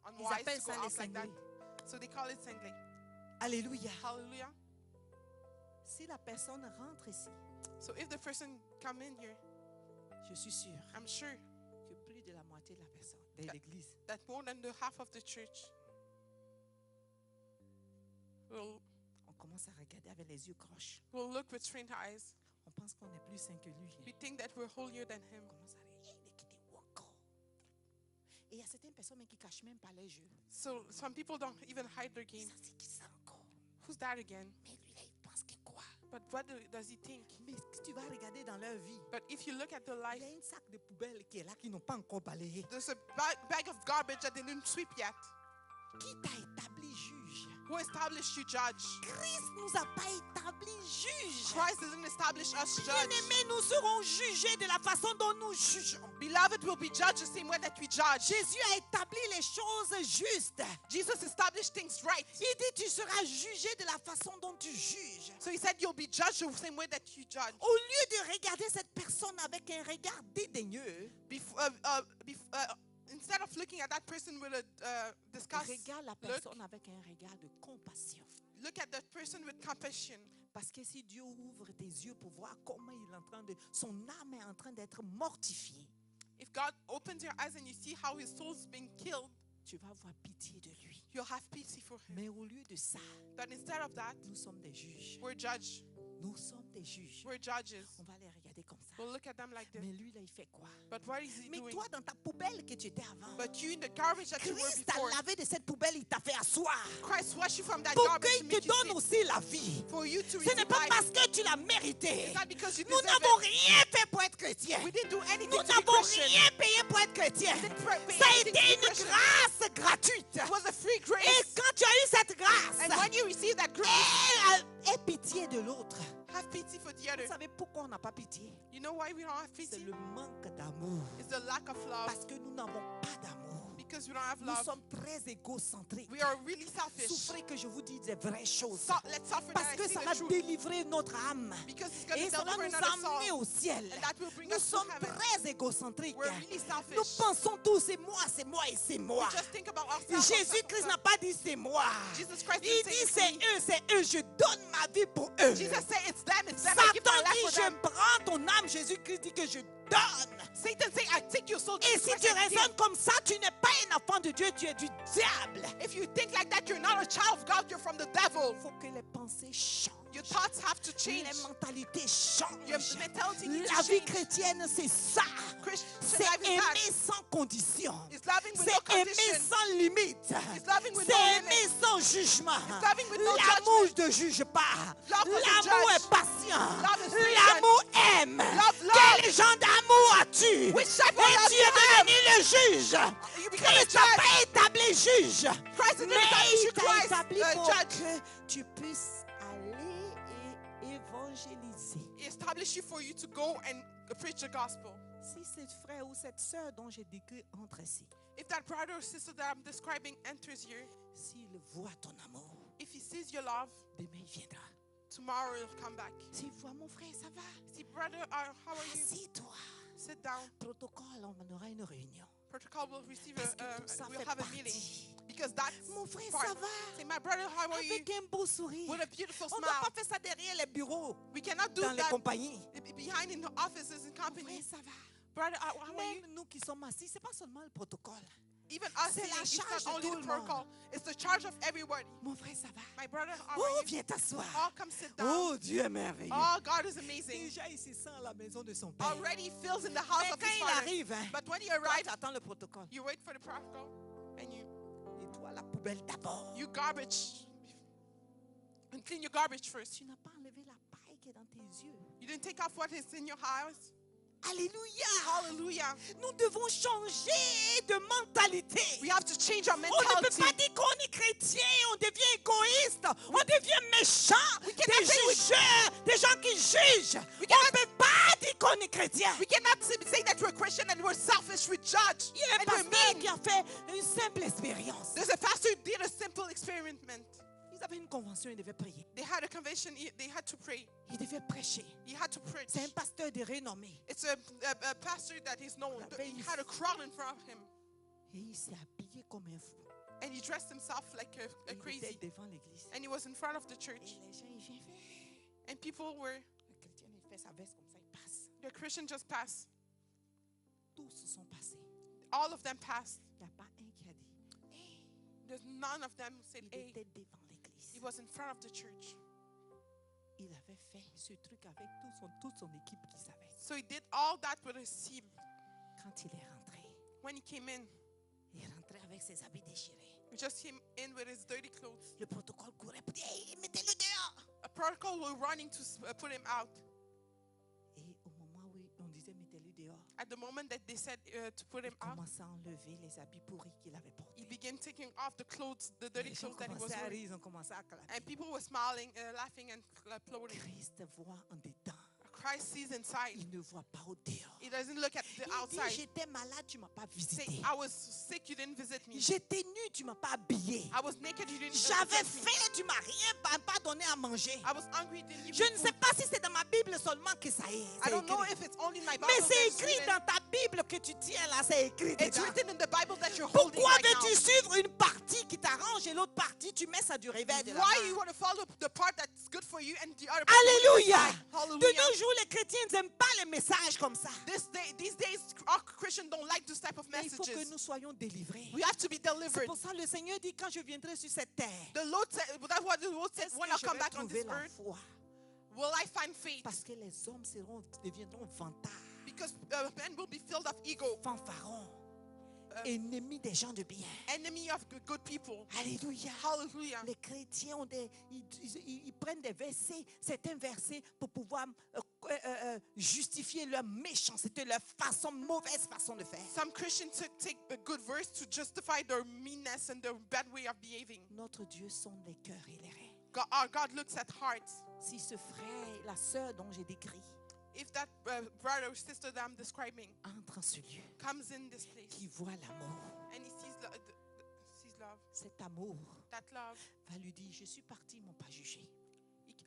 unwise appellent to go ça les out like that. cinglés. So they call it senglé. Alléluia. Hallelujah. Si la personne rentre ici, So if the person come in here, je suis sûre I'm sure que plus de la moitié de la personne de l'église that more than the half of the church on commence à regarder avec les yeux croches. will look with strained eyes. On pense qu'on est plus saint que lui. We think that we're holier than him. On commence à regarder, il est quitté encore. Et il y a certaines personnes même qui cachent même pas les yeux. So some people don't even hide their game. Ça, c'est qui ça encore? Who's that again? Mais lui là, il pense que quoi? But what does he think? Mais si tu vas regarder dans leur vie, But if you look at the il life, y a une sac de poubelle qui est là, qui n'ont pas encore balayé. there's a bag of garbage that they didn't sweep yet. Qui t'a établi juge? Who established you judge? Christ nous a pas établi juge. Christ didn't establish us judge. Bien-aimés, nous serons jugés de la façon dont nous jugeons. Beloved will be judged the same way that we judge. Jésus a établi les choses justes. Jesus established things right. Il dit, tu seras jugé de la façon dont tu juges. So he said you'll be judged the same way that you judge. Au lieu de regarder cette personne avec un regard dédaigneux, Instead of looking at that person with a disgust, regarde la personne avec un regard de compassion. look at that person with compassion. Parce que si Dieu ouvre tes yeux pour voir comment il est en train de, son âme est en train d'être mortifiée, If God opens your eyes and you see how his soul's being killed, tu vas avoir pitié de lui. you'll have pity for him. Mais au lieu de ça, But instead of that, nous sommes des juges. we're judged. Nous sommes des juges. We're judges. On va les regarder comme ça. We'll look at them like this. Mais lui, là, il fait quoi? But what is he Mais doing? toi, dans ta poubelle que tu étais avant, But you in the garbage that you were Christ t'a before, lavé de cette poubelle, il t'a fait asseoir. Christ washed you from that Pour garbage to qu'il make te you donne sit. aussi la vie. For you to Ce receive n'est pas life. parce que tu l'as mérité. It's not because you Nous deserve n'avons it. rien fait pour être chrétien. We didn't do anything Nous to be n'avons Christian. rien payé pour être chrétien. We didn't pay Ça a anything été to be une Christian. grâce gratuite. It was a free Et grace. quand tu as eu cette grâce, And when you receive that grace, aie pitié de l'autre. have pity for the Vous other. savez pourquoi on n'a pas pitié? You know why we don't have C'est pity? le manque d'amour. It's the lack of love. Parce que nous n'avons pas d'amour. Because we don't have Nous love. sommes très égocentriques. We are really selfish. Souffrez que je vous dise des vraies choses. Let's suffer Parce that que I see ça the va truth. délivrer notre âme. Because it's going Et to cela deliver nous another amener soul. au ciel. And that will bring Nous us to sommes heaven. très égocentriques. We're really selfish. Nous pensons tous, c'est moi et c'est moi. We just think about ourselves. Jésus-Christ n'a pas dit c'est moi. Jesus Christ Il didn't say dit it's c'est me. eux, je donne ma vie pour eux. Jesus said it's them. I give my Satan life dit for je them. prends ton âme. Jésus-Christ dit que je donne. Satan say I take your soul. Et Jesus si Christ tu said, raisonnes comme ça, tu n'es pas un enfant de Dieu, tu es du diable. if you think like that, you're not a child of God. You're from the devil. Il faut que les pensées changent. Your thoughts have to change. Les mentalités Your changent. mentality needs La to vie change. chrétienne, c'est ça. Christian C'est life is aimer that. sans condition. It's loving with no C'est aimer condition. sans limite. It's loving with C'est no aimer limit. sans jugement. It's loving with no L'amour judgment. ne juge pas. Love doesn't L'amour judge. est patient. Love is patient. L'amour aime. Love. Quel genre d'amour as-tu? Which type of Et love tu you es have? devenu le juge. You become a Christ n'a judge. pas établi juge. Christ didn't Mais establish il you t'a Christ, établi pour judge. que tu puisses aller et évangéliser. He established you for you to go and preach the gospel. Si ce frère ou cette sœur dont j'ai décrit entre ici, If that brother or sister that I'm describing enters here, s'il voit ton amour, if he sees your love, demain il viendra. tomorrow he'll come back. S'il voit mon frère, ça va. See, brother, how are you? Assis-toi. Sit down. Protocole, on aura une réunion. Protocol will receive Parce que tout ça we'll fait have a meeting. partie. Because that's Mon frère, part. ça va. Say, my brother, how are you? Avec un beau sourire. With a beautiful On ne doit smile. pas faire ça derrière les bureaux, We cannot do dans les that compagnies. behind in the offices and Mon frère, companies. ça va. Brother, how are you? Même nous qui sommes assis, ce n'est pas seulement le protocole. Even us, C'est la it's charge not de only tout the le protocol. It's the charge of everybody. Mon frère, ça va. My brother, how Oh, are you? viens t'asseoir. Oh, come sit down. Oh, Dieu est merveilleux. Oh, God is amazing. Déjà, il se sent à la maison de son père. Already he feels in the house Mais of quand his il father. arrive, hein, But when he quand arrives, tu attends le protocole, you wait for the protocol and you nettoie la poubelle d'abord. garbage and clean your garbage first. Tu n'as pas enlevé la paille qui est dans tes yeux. You didn't take off what is in your house. Alléluia. Hallelujah. Nous devons changer de mentalité. We have to change our On ne peut mentality. pas dire qu'on est chrétien, on devient égoïste, on devient méchant, des cannot say we- jugeurs, des gens qui jugent. We On ne cannot- peut pas dire qu'on est chrétien. We cannot say that we're Christian and we're selfish, we judge, Il y a un and we're pasteur mean. qui a fait une simple expérience. There's a pastor who did a simple experiment. Ils avaient une convention, ils devaient prier. They had a convention salvation, they had to pray. Il devait prêcher. He had to preach. C'est un pasteur de renommée. It's a pastor that is known. He had a crowd in front of him. Et il s'est habillé comme un fou. And he dressed himself like a Il était crazy. devant l'église. And he was in front of the Et church. les gens, ils viennent. And people were, Le chrétien, il fait sa veste comme ça, il passe. the Christian just passed. Tous se sont passés. All of them passed. Il n'y a pas un qui a dit. There's none of them who said, Il hey. était devant l'église. He was in front of the church. Il avait fait ce truc avec toute son équipe qui savait. So he did all that with his team. Quand il est rentré, When he came in, il est rentré avec ses habits déchirés. he just came in with his dirty clothes. Le protocole courait pour dire hey, mettez-le dehors. A protocol were running to put him out. Et au moment où on disait mettez-le dehors, At the moment that they said to put him il out, commençait à enlever les habits pourris qu'il avait portés. he began taking off the clothes, the dirty Les gens clothes that he was commençaient à wearing. rire, ils ont commencé à clapper. And people were smiling, laughing, and applauding. Christ voit en dedans. Christ sees inside. Il ne voit pas au dehors. He doesn't look at the Il dit, outside. j'étais malade, tu ne m'as pas Say, visité. I was sick, you didn't visit me. J'étais nu, tu ne m'as pas habillé. I was naked, you didn't J'avais visit me. faim, tu ne m'as rien pas donné à manger. I was hungry, you didn't give Je me ne food. sais pas si c'est dans ma Bible seulement que ça est. I C'est don't know écrit. if it's only in my Bible. Mais c'est that it's écrit written. dans ta Bible que tu tiens là, c'est écrit It's dedans. written in the Bible that you're holding Pourquoi right now. veux-tu suivre une partie qui t'arrange et l'autre partie, tu mets ça du réveil de la Why main? you want to follow the part that's good for you and the other part you Alléluia. want to decide? De Hallelujah. nos jours, les chrétiens n'aiment pas les messages comme ça. These days, our Christians don't like this type of Mais il faut que messages. nous soyons délivrés. We have to be C'est delivered. pour ça que le Seigneur dit quand je viendrai sur cette terre, The Lord said, that's what the Lord said, est-ce when que I je come vais back on trouver this la earth, foi? will I find faith? Parce que les hommes deviendront vantards, Because men will be filled of ego, fanfarons, ennemis des gens de bien. enemy of good people. Alléluia. Hallelujah. Les chrétiens ont ils prennent des versets, certains versets pour pouvoir justifier leur méchanceté, leur mauvaise façon de faire. Some Christians take a good verse to justify their meanness and their bad way of behaving. Notre Dieu sonde les cœurs et les reins. Our God looks at hearts. Si ce frère, la sœur dont j'ai décrit, If that brother or sister that I'm describing entre en ce lieu, comes in this place qui voit l'amour, and he sees, sees love, cet amour that love, va lui dire, je suis parti, ils m'ont pas jugé.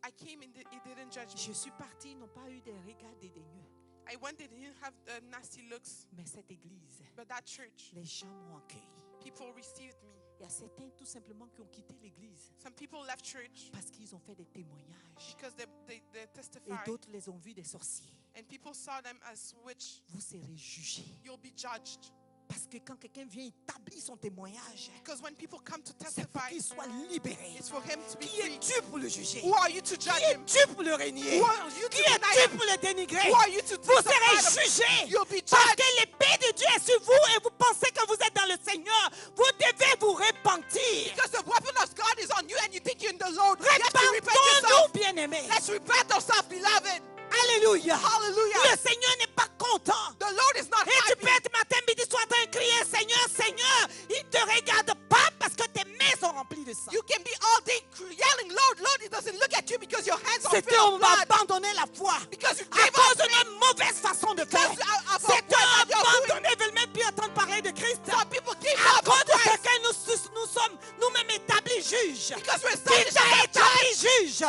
I came and he didn't judge me. Je suis parti, ils n'ont pas eu des regards dédaigneux. I went, they didn't have nasty looks, Mais cette église, but that church, les gens m'ont accueilli. people received me. Il y a certains tout simplement qui ont quitté l'église Some people left church parce qu'ils ont fait des témoignages. because they Et testified, d'autres les ont vus des sorciers. and people saw them as witch. Vous serez jugés. You'll be judged. Parce que quand quelqu'un vient établir son témoignage, Because when people come to c'est pour testify, qu'il soit libéré. it's for him to be Qui free. es-tu pour le juger? Who are you to Qui judge him? es-tu pour le régner? Who are you to Qui deny es-tu him? pour le dénigrer? Who are you to Vous testify serez them? jugés. You'll be Parce judged. que l'épée de Dieu est sur vous et vous pensez que vous êtes dans le Seigneur. Vous devez vous repentir. Because the weapon of God is on you and you think you're in the Lord. You have to repent yourself. Repentons-nous, bien-aimés. Let's repent ourselves, beloved. Alléluia. Hallelujah. Le Seigneur n'est pas content. The Lord is not Et tu happy. peux être matin, midi, soir, en train de crier, Seigneur, Seigneur. Il ne te regarde pas parce que tes mains sont remplies de sang. You can be all day yelling, Lord, Lord. He doesn't look at you because your hands are C'était filled on of va blood. abandonner la foi. Because you À gave cause up de faith. notre mauvaise façon de faire. Because of C'est what you're doing. abandonné, ils veulent même plus entendre parler de Christ. Some people give À up cause on de ce Christ que nous sommes nous-mêmes établis juges. because we're Qui selfish t'a and établi juge?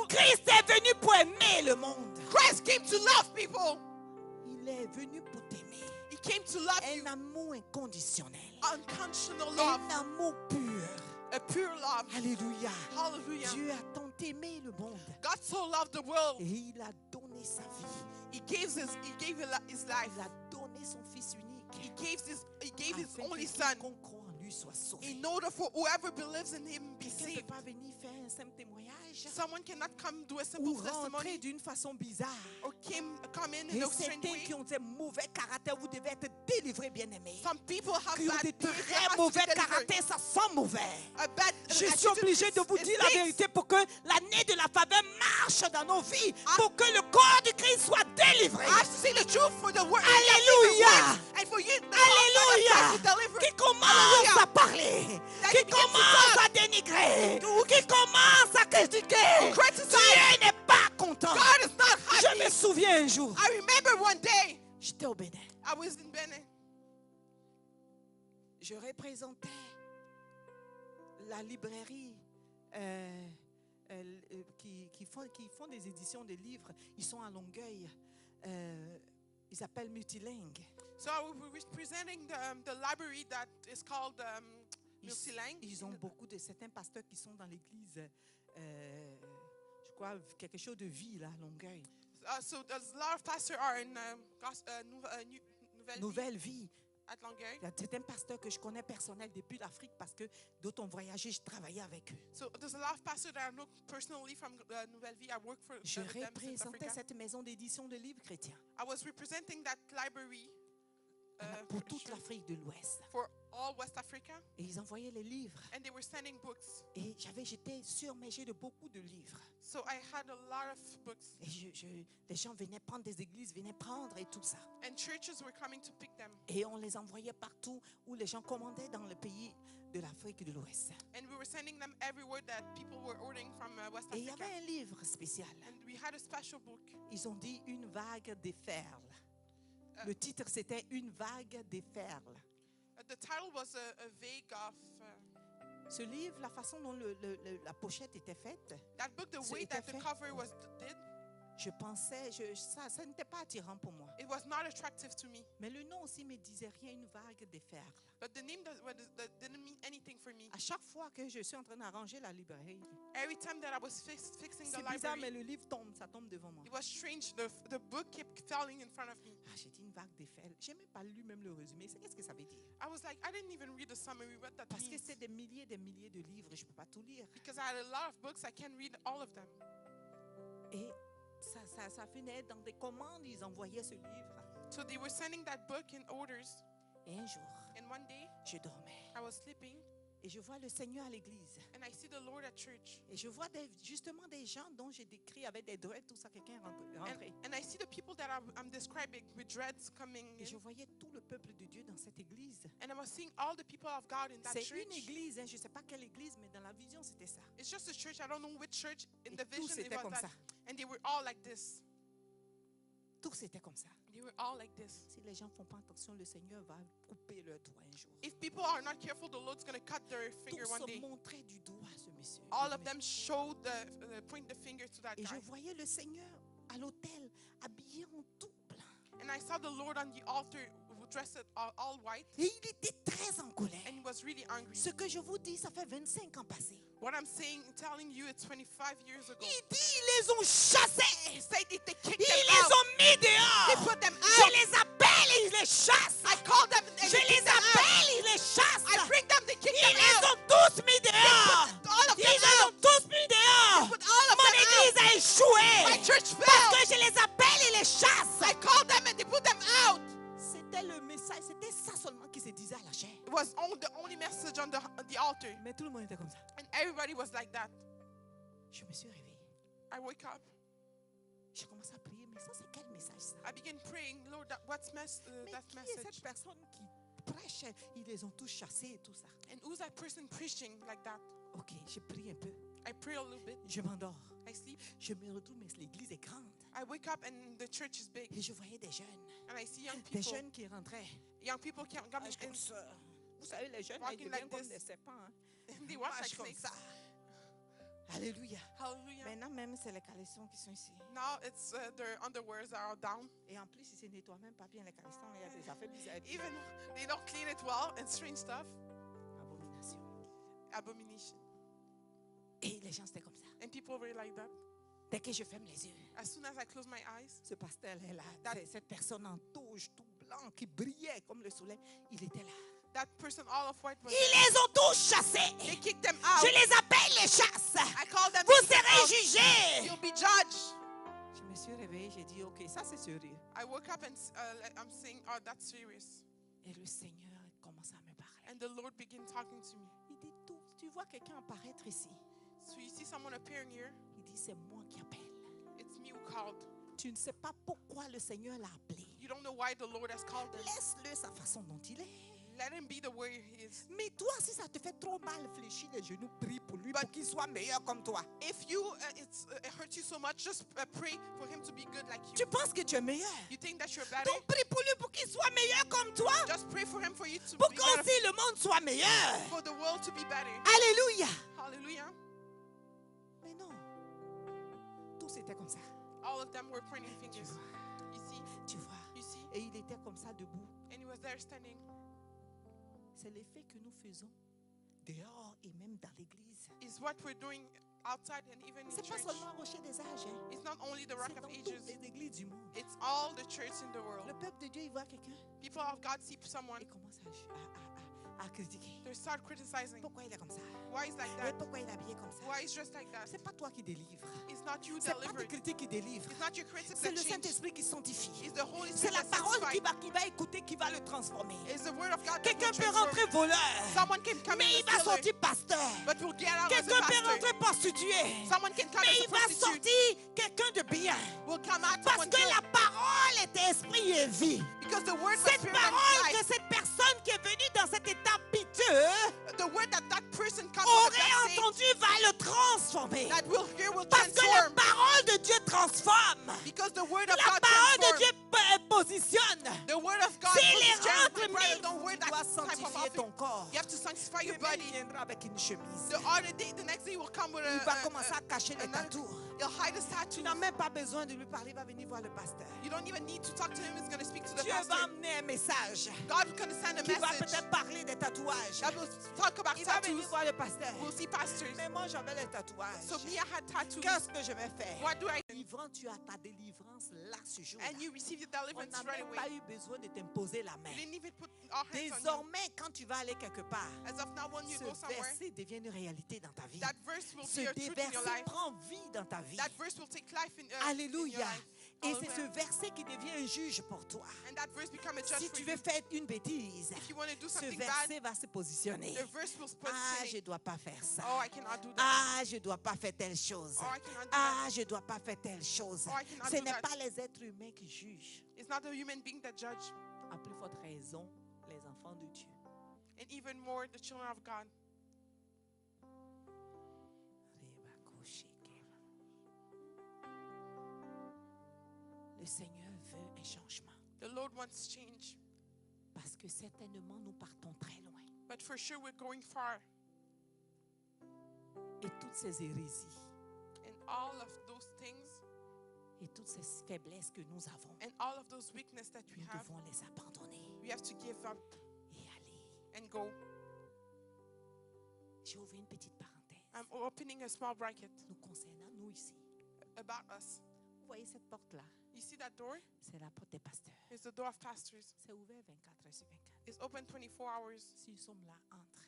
Christ est venu pour aimer le monde. Christ came to love people. Il est venu pour t'aimer. He came to love you. Un amour inconditionnel. Unconditional love. Un amour pur. A pure love. Alléluia. Hallelujah. Dieu a tant aimé le monde. God so loved the world. Et il a donné sa vie. He gave his life. Il a donné son Fils unique. He gave his Afin only que son quiconque croit en lui soit sauvé. in order for whoever believes in him be Quelqu'un ne saved. peut pas venir faire un simple témoignage Someone cannot come do a ou simple rentrer testimony d'une façon bizarre. or come in Et a strange certains way. qui ont des mauvais caractères, vous devez être délivrés, bien-aimés. Some people have Qui ont bad des behavior, très has to be mauvais delivered. caractères, ça sent mauvais. A bad Je suis attitude obligé de vous is dire la things. vérité pour que l'année de la faveur marche dans nos vies, pour que le corps de Christ soit délivré. I have to say the truth for the word. Alléluia. And for you, Alléluia. to deliver. Qui commence Alléluia. à parler, That qui he begins to commence talk. à dénigrer, qui commence à critiquer. Criticize. Dieu n'est pas content. God is not Je happy. me souviens un jour, I remember one day j'étais au Bénin. I was in Benin. Je représentais la librairie qui qui font des éditions de livres. Ils sont à Longueuil. Ils s'appellent Multilingue. So we're presenting the library that is called Multilingue. Ils ont beaucoup de certains pasteurs qui sont dans l'église, je crois, quelque chose de vie là, à Longueuil. So a lot of pastors are in Nouvelle vie. at Longueuil. Il y a certains pasteurs que je connais personnels depuis l'Afrique parce que d'autres ont voyagé, je travaillais avec eux. So there's a lot of pastors that I know personally from Nouvelle Vie. I work for Je them since représentais Africa. cette maison d'édition de livres chrétiens I was representing that library pour toute l'Afrique de l'Ouest. for all West Africa, Et ils envoyaient les livres. and they were sending books. Et j'étais surmergée de beaucoup de livres. So I had a lot of books, Et les gens venaient prendre des églises, venaient prendre et tout ça. and churches were coming to pick them. Et on les envoyait partout où les gens commandaient dans le pays de l'Afrique de l'Ouest. And we were sending them everywhere that people were ordering from West Et il y Africa. avait un livre spécial. And we had a special book. Ils ont dit une vague déferle. Le titre c'était Une vague déferle. The title was a vague of Ce livre, la façon dont la pochette était faite, that book. The So way it that the affect- cover was did, je pensais, ça n'était pas attirant pour moi. it was not attractive to me. Mais le nom aussi me disait rien, une vague déferle. But the name that didn't mean anything for me. À chaque fois que je suis en train d'arranger la librairie, Every time that I was fixing the c'est bizarre, mais library, le livre tombe, ça tombe devant moi. it was strange. The book kept falling in front of me. Ah, j'ai dit une vague déferle. J'ai même pas lu même le résumé. Qu'est-ce que ça veut dire? I was like, I didn't even read the summary, what that Parce que means. c'est des milliers de livres, je peux pas tout lire. Because I had a lot of books, I can't read all of them. Et ça finait dans des commandes, ils envoyaient ce livre. So they were sending that book in orders. Et un jour, And one day, je dormais. I was sleeping, Et je vois le Seigneur à l'église. and I see the Lord at church. Et je vois justement des gens dont j'ai décrit avec des dreads, tout ça, quelqu'un est rentré. And I see the people that I'm describing with dreads coming Et je in. voyais tout le peuple de Dieu dans cette église. And I was seeing all the people of God in that C'est church. une église, hein, je ne sais pas quelle église, mais dans la vision, c'était ça. It's just a church. I don't know which church. In Et the tous vision, it étaient was comme that. ça. And they were all like this. Tous étaient comme ça. They were all like this. Si les gens ne font pas attention, le Seigneur va couper leur doigt un jour. If people are not careful, the Lord's going to cut their finger Tous one se day. montraient du doigt ce monsieur. All of them showed point the finger to that Et je guy. voyais le Seigneur à l'autel, habillé en tout blanc. And I saw the Lord on the altar dressed all white, Et il était très en colère. and he was really angry. Ce que je vous dis, ça fait 25 ans passés. What I'm telling you, it's 25 years ago. Il dit, ils les ont chassés. He said they kicked Ils them les out. ont mis They dehors. put them Je out. les appelle et ils les chassent. I called them and Je they les kicked them out. appelle, ils les chassent. I bring them, they kick Ils them les out. ont tous mis dehors. All of Ils them les ont out. tous mis dehors. Put all of Mon them église a out. échoué. My church Parce fell. que je les appelle et les chasse. I called them and they put them out. C'était le message, c'était ça seulement qui se disait à la chair. It was the only message on the altar. Mais tout le monde était comme ça. And everybody was like that. Je me suis réveillée. I woke up. J'ai commencé à prier, mais ça c'est quel message ça? I began praying, Lord, what's Mais that qui est cette message? personne qui prêche? Ils les ont tous chassés et tout ça. And who's that person preaching like that? Ok, j'ai prié un peu. I pray a little bit. Je m'endors. I sleep. Je me retrouve, mais l'église est grande. I wake up and the church is big. Et je voyais des jeunes. And I see young Des people. jeunes qui rentraient. Young people coming Comme in. ça. Vous savez, les jeunes, Walking ils like deviennent comme this. des serpents. Hein. They walk Marchent like comme snakes. ça. Alléluia. Hallelujah. Maintenant même, c'est les caleçons qui sont ici. Now it's their underwears are all down. Et en plus, ils ne se nettoient même pas bien les caleçons. Il y a des affaires bizarres. Even they don't clean it well and strange stuff. Abomination. Abomination. Et les gens, c'était comme ça. And people were like that. Dès que je ferme les yeux, As soon as I close my eyes, ce pasteur est là. Cette personne en touche, tout blanc, qui brillait comme le soleil, il était là. that person all of white was Ils les ont tous chassés. they kicked them out. Je les appelle les chasses. I called them. Vous kicked them serez out. jugés. You'll be judged. Je me suis réveillée, j'ai dit, ok, ça c'est sérieux. I woke up and I'm saying, oh, that's serious. Et le Seigneur commence à me parler. And the Lord began talking to me. Il dit, tu vois quelqu'un apparaître ici. So you see someone appearing here? Il dit, c'est moi qui appelle. It's me who called. Tu ne sais pas pourquoi le Seigneur l'a appelé. You don't know why the Lord has called him. Laisse-le sa façon dont il est. Let him be the way he is. Mais toi, si ça te fait trop mal, fléchis les genoux, prie pour lui, pour qu'il soit meilleur comme toi. If you it hurts you so much, just pray for him to be good like you. Tu penses que tu es meilleur. You think that you're better? Donc prie pour lui pour qu'il soit meilleur comme toi. Just pray for him for you to Pour be que better, aussi le monde soit meilleur. for the world to be better. Alléluia. Hallelujah. Mais non. tous étaient comme ça. All of them were pointing Tu fingers. vois, You see? tu vois. You see? Et il était comme ça debout. And he was there standing. C'est l'effet que nous faisons dehors et même dans l'église. Is what we're doing outside and even in C'est pas church. seulement Rocher des Âges. Hein. It's not only the C'est Rock dans of toutes Ages. les églises du monde. It's all the church in the Le world. peuple de Dieu, il voit quelqu'un People of God see someone. et commence à critiquer. They start criticizing. Pourquoi il est comme ça? Why is like Et that? pourquoi il est habillé comme ça? Why is dressed like that? C'est pas toi qui délivres. It's not you C'est pas tes delivered. critiques qui délivrent. It's not your critics C'est that le change. Saint-Esprit qui sanctifie. It's the Holy C'est Spirit la that parole sanctifies. qui va écouter, qui va le transformer. It's the word of God that Quelqu'un will peut transform. rentrer voleur, Someone can come mais in il as va a killer, sortir pasteur. but will get out as a Quelqu'un peut pastor. rentrer prostitué, Someone can come mais as a il va prostitute, sortir quelqu'un de bien. will come out Parce someone que good. la parole est esprit et vie. Because the word was Cette spirit and parole que life. cette personne qui est venue dans cet état piteux The word that that person comes out of aurait that state, entendu va le transformer. that will hear will Parce que la transform. parole de Dieu transforme. Because the word of La God parole de transforms. Dieu positionne. The word of God S'il est positions rentre the bride of the mille, word tu dois that type of sanctifier offering. ton corps. You have to sanctify your Demain, il body. viendra avec une chemise. The other day, the next day, he will come with Il va commencer à a cacher les another- tatous. he'll hide his Tu tattoos. n'as même pas besoin de lui parler, il va venir voir le pasteur. You don't even need to talk to him. He's going to speak to the Dieu va pastor. amener un message God's going to send a qui va message peut-être parler des tatouages. that will talk about Il va venir tattoos. voir le pasteur. We'll see pastors. Mais moi, j'avais les tatouages. So me, I had tattoos. Qu'est-ce que je vais faire? What do I do? Délivrant, tu as ta délivrance là, ce jour. And you receive your On deliverance n'a right même away. pas eu besoin de t'imposer la main. You didn't even put our hands on you. Désormais, quand tu vas aller quelque part, As of now, when you ce go somewhere, verset devient une réalité dans ta vie. that verse will Ce be a truth in your verset life. prend vie dans ta vie. That verse will take life in your Alléluia. life. Et c'est ce Hallelujah. verset qui devient un juge pour toi. And that verse become a judge Si for tu you. veux faire une bêtise, If you want to do ce something bad, verset va se positionner. the verse will Ah, je position ne it. dois pas faire ça. Oh, I cannot do that. Ah, je ne dois pas faire telle chose. Oh, I cannot do Ah, that. je ne dois pas faire telle chose. Oh, I cannot Ce do n'est that. pas les êtres humains qui jugent. It's not the human being that judge. À plus forte raison, les enfants de Dieu. And even more, the children of God. Le Seigneur veut un changement. The Lord wants change. Parce que certainement, nous partons très loin. But for sure, we're going far. Et toutes ces hérésies, And all of those things, et toutes ces faiblesses que nous avons, and all of those weaknesses that we nous have, devons les abandonner we have to give up et aller. and go. J'ai ouvert une petite parenthèse. I'm opening a small bracket Nous concernant, nous ici. about us. Vous voyez cette porte-là? You see that door? C'est la porte des pasteurs. It's the door of pastors. C'est ouvert 24 heures sur 24. It's open 24 hours. Si nous sommes là, entre.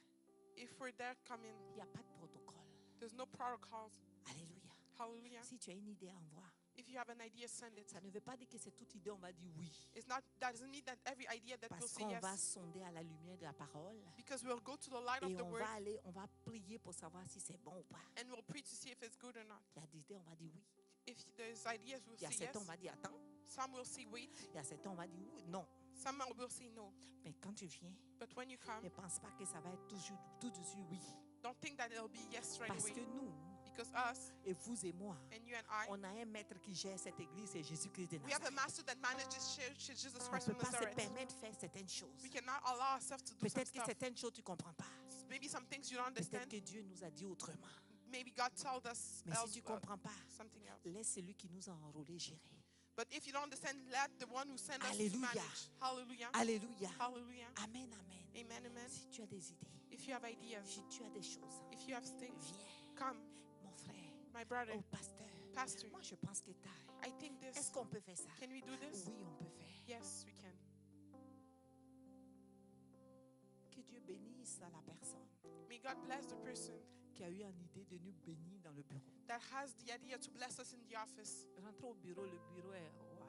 If we're there, come in. Il n'y a pas de protocole. There's no protocols. Alléluia. Hallelujah. Si tu as une idée, envoie. If you have an idea, send it. Ça ne veut pas dire que c'est toute idée, on va dire oui. That doesn't mean that every idea that we'll Parce say qu'on va yes. sonder à la lumière de la parole. Because we'll go to the light of Et the on word va aller, on va prier pour savoir si c'est bon ou pas. and we'll pray to see if it's good or not. Il y a des idées, on va dire oui. If there's ideas, we'll Il y a say certains, on yes. va dire attends. Some will say wait. Il y a certains, on va dire oui, non. Some will say no. Mais quand tu viens, But when you come, ne pense pas que ça va être toujours, tout de suite oui. don't think that it'll be yes right Parce away. que nous, Because us et vous et moi, and you and I, on a un maître qui gère cette église, c'est Jésus-Christ de we have a Nazareth. master that manages church, Jesus On ne Christ peut from pas se Nazareth. permettre de faire certaines choses. We cannot allow ourselves to do some Peut-être que stuff. certaines choses tu ne comprends pas. Maybe some things you don't Peut-être understand. que Dieu nous a dit autrement. Maybe God told us Mais si else, tu ne comprends pas, something else. laisse celui qui nous a enrôlés gérer. But if you don't understand, let the one who sent us to Alléluia. manage. Hallelujah. Alléluia. Hallelujah. Amen, amen. Amen, amen. Si tu as des idées, If you have ideas, si tu as des choses, if you have things, viens, come, mon frère, my brother, au pasteur. pastor. Moi, je pense que tu I think Est-ce this. qu'on peut faire ça? Can we do this? Oui, on peut faire. Yes, we can. Que Dieu bénisse à la personne May God bless the person qui a eu une idée de nous bénir dans le bureau. that has the idea to bless us in the office. Rentrer au bureau, le bureau est wow,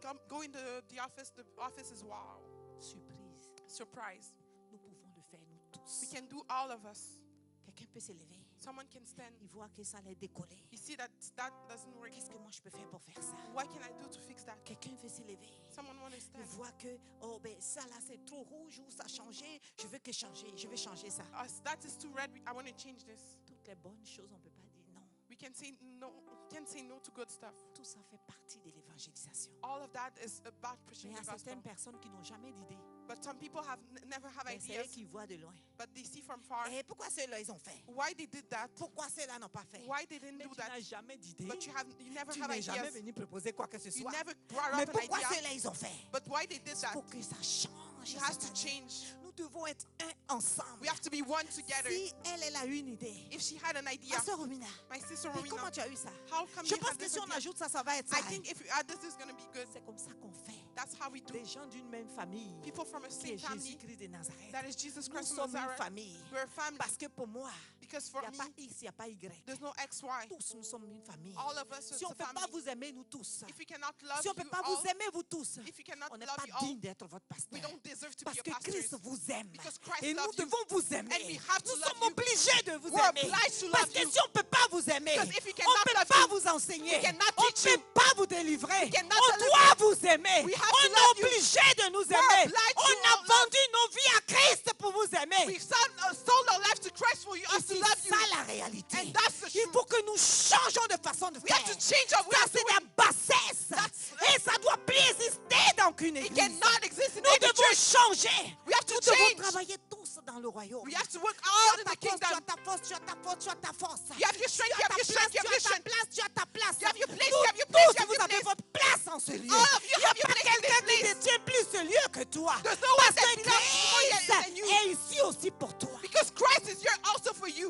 Come, go in the office is wow. surprise. Surprise. Nous pouvons le faire, nous We tous. can do all of us. Quelqu'un peut se lever. Someone can stand. Il voit que ça allait décoller. You see that that doesn't work. Qu'est-ce que moi je peux faire pour faire ça? What can I do to fix that? Quelqu'un veut se lever. Someone want to Il stand. voit que, oh ben ça là c'est trop rouge ou ça a changé. Je veux que changer, je veux changer ça. That is too red. I want to change this. Toutes les bonnes choses, on ne peut pas dire non. We can say no. Can't say no to good stuff. Tout ça fait partie de l'évangélisation. All of that is about Mais pushing il y a the certaines gospel. personnes qui n'ont jamais d'idée. But some people never have Mais c'est eux ideas, qui voient de loin. but they see from far. Et pourquoi ceux-là, ils ont fait? Why they did that? Pourquoi ceux-là n'ont pas fait? Why they didn't Mais do tu n'as that? jamais d'idée. But you never Tu have n'es jamais ideas. venu proposer quoi que ce You soit. never brought Mais up an pourquoi idea. ceux-là, ils ont fait? But why they did Il that? faut que ça change. It has cette to année. change. Nous devons être un ensemble. We have to be one together. Si elle a une idée, If she had an idea, ma soeur Romina, my sister mais comment Romina, tu as eu ça? how come Je you pense had que this si on idea? ajoute ça, ça va être ça. I think if you add this, it's going to be good. C'est comme ça qu'on fait. That's how we do. Des gens d'une même famille, People from a qui same est family, Jésus-Christ de Nazareth. that is Jesus Nous Christ of sommes une Nazareth. famille. We're a family. Parce que pour moi, Because il for n'y a me, pas X, il n'y a pas Y. there's no XY. Tous, nous sommes une famille. All of us Si on is ne a peut pas family. vous aimer, nous tous, If we cannot love si on ne peut you pas all, vous aimer, vous tous, if we cannot on n'est love pas you all, digne d'être votre we pasteur. don't deserve to Parce be que your Christ pastors. vous aime. Because Christ Et nous loves you. devons vous aimer. And we have to Nous love sommes you. obligés de vous We're aimer. obliged to Parce love que you. si on ne peut pas vous aimer, Because if we on cannot ne peut love pas you, vous enseigner. we cannot On ne teach peut you. pas vous délivrer. We cannot On deliver doit vous aimer. We have On to est love you. obligé de nous We're aimer. obliged to On a love. vendu nos vies à Christ pour vous aimer. We sold our life to Christ for you, us to C'est love you. ça la réalité. And that's the Il truth. faut que nous changeons de façon de We faire. have to change our way Ça, of c'est doing. la bassesse. That's- Et ça doit plus exister dans une It église. cannot exist in Nous any devons church. changer. We have to Nous devons change. travailler tous dans le royaume. We have to work all in Tu as the ta force, tu as kingdom. ta force, tu as ta force, tu as ta force. You have your strength, Tu you as have ta your place, strength, you tu have as your ta strength. place, tu as ta place. You have your place, Nous you have your place, tous, you have vous your avez place. votre place en ce lieu. All of you Il n'y a have your pas place in quelqu'un this qui place. détient plus ce lieu que toi. There's no one Parce that que belongs more Christ than you. est ici aussi pour toi. Because Christ is here also for you.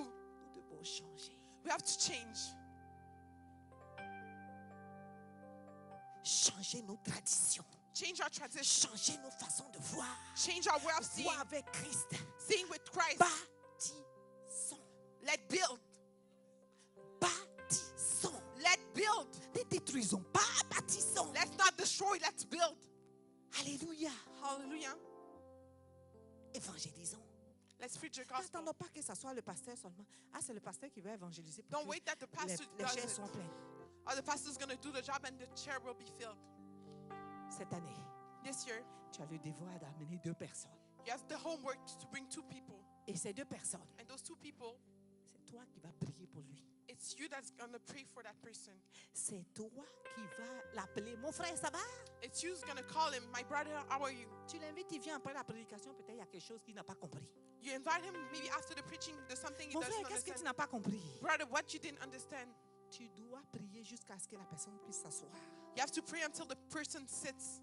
Nous devons changer. We have to change. Changer nos traditions. Change our tradition. Changer nos façons de voir. Change our way of seeing. Voir avec Christ. Seeing with Christ. Bâtissons. Let build. Bâtissons. Let build. Ne détruisons pas, bâtissons. Let's not destroy, let's build. Alléluia. Hallelujah. Évangélisons. Let's preach the gospel. N'attendons pas que ce soit le pasteur seulement. Ah, c'est le pasteur qui va évangéliser. Pour Don't que wait that the pastor les does chairs it. sont pleines. Or the pastor's going to do the job and the chair will be filled. Cette année, This year, tu as le devoir d'amener 2 personnes. you have the homework to bring 2 people. Et ces 2 personnes, And those 2 people, c'est toi qui vas prier pour lui. it's you that's going to pray for that person. C'est toi qui vas l'appeler. Mon frère, ça va? It's you who's going to call him, my brother, how are you? Tu l'invites, il vient après la prédication. Peut-être il y a quelque chose qu'il n'a pas compris. You invite him, maybe after the preaching, there's something he Mon doesn't frère, qu'est-ce que tu understand. n'as pas compris? Brother, what you didn't understand, Tu dois prier jusqu'à ce que la personne puisse s'asseoir. you have to pray until the person sits.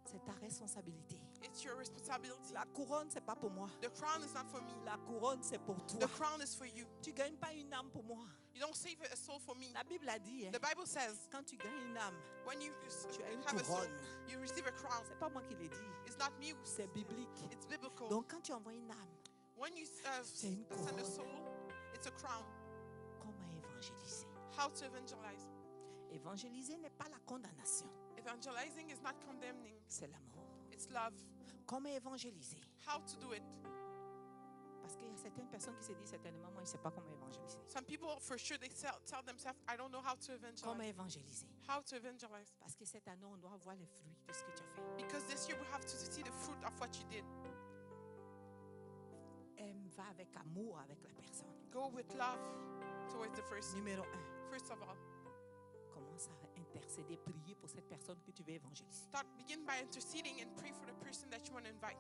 C'est ta responsabilité. It's your responsibility. La couronne, c'est pas pour moi. The crown is not for me. La couronne, c'est pour toi. The crown is for you. Tu gagnes pas une âme pour moi. You don't save a soul for me. La Bible a dit, hein, The Bible says, quand tu gagnes une âme, when you tu as une have a soul, couronne. you receive a crown. C'est pas moi qui l'ai dit. It's not me. C'est biblique. It's biblical. Donc quand tu envoies une âme, When you C'est une send a couronne. soul, it's a crown. comment évangéliser? How to evangelize. Évangéliser n'est pas la condamnation, Evangelizing is not condemning. c'est l'amour. It's love. Comment évangéliser? How to do it. Parce qu'il y a certaines personnes qui se disent certainement, moi, je ne sais pas comment évangéliser. Some people, for sure, they tell themselves, I don't know how to Comment evangelize. évangéliser? How to evangelize. Parce que cette année, on doit voir les fruits de ce que tu as fait. Because this year we have to see the fruit of what you did. Va avec amour avec la personne. Go with love towards the person. Numéro 1, First of all, commence à intercéder, prier pour cette personne que tu veux évangéliser. begin by interceding and pray for the person that you want to invite.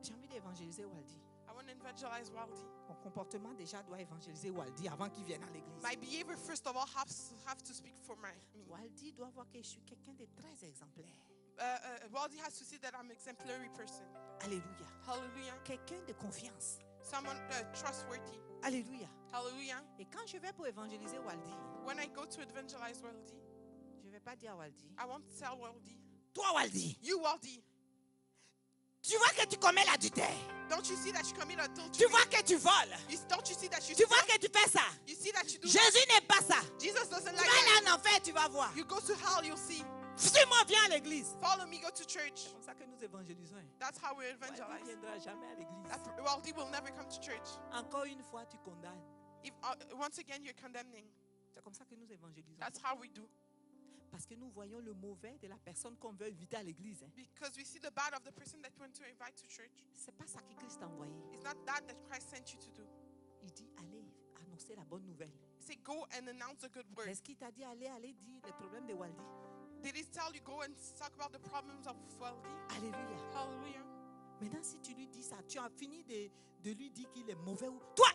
J'ai envie d'évangéliser Waldi. I want to evangelize Waldi. Mon comportement déjà doit évangéliser Waldi avant qu'il vienne à l'église. My behavior, first of all, have to speak for me. Waldi doit voir que je suis quelqu'un de très exemplaire. Waldi has to see that I'm an exemplary person. Alléluia. Hallelujah. Quelqu'un de confiance. Someone trustworthy. Alléluia. Hallelujah. Et quand je vais pour évangéliser Waldi, When I go to evangelize Waldi, je ne vais pas dire à Waldi, I won't tell Waldi, toi Waldi, you Waldi, tu vois que tu commets l'adultère. don't you see that you commit adultery? Tu vois que tu voles. Don't you see that you Tu vois steal? que tu fais ça. You see that you do? Jésus n'aime pas ça. Jesus doesn't Tu like vas it. aller en enfer, tu vas voir. You go to hell, you'll see. Suis-moi, viens à l'église. Follow me, go to church. C'est comme ça que nous évangélisons. That's how we Waldi ne evangelize. viendra jamais à l'église. Waldi will never come to church. Encore une fois, tu condamnes. If, once again, you're condemning. C'est comme ça que nous évangélisons. That's how we do. Parce que nous voyons le mauvais de la personne qu'on veut inviter à l'église. Because we see the bad of the person that we want to invite to church. C'est pas ça que Christ a envoyé. It's not that Christ sent you to do. Il dit, allez annoncer la bonne nouvelle. He said, go and announce a good word. Est-ce qu'il t'a dit, allez dire les problèmes de Waldi? Did he tell you go and talk about the problems of Waldi? Alléluia. Hallelujah. Maintenant, si tu lui dis ça, tu as fini de lui dire qu'il est mauvais. Toi,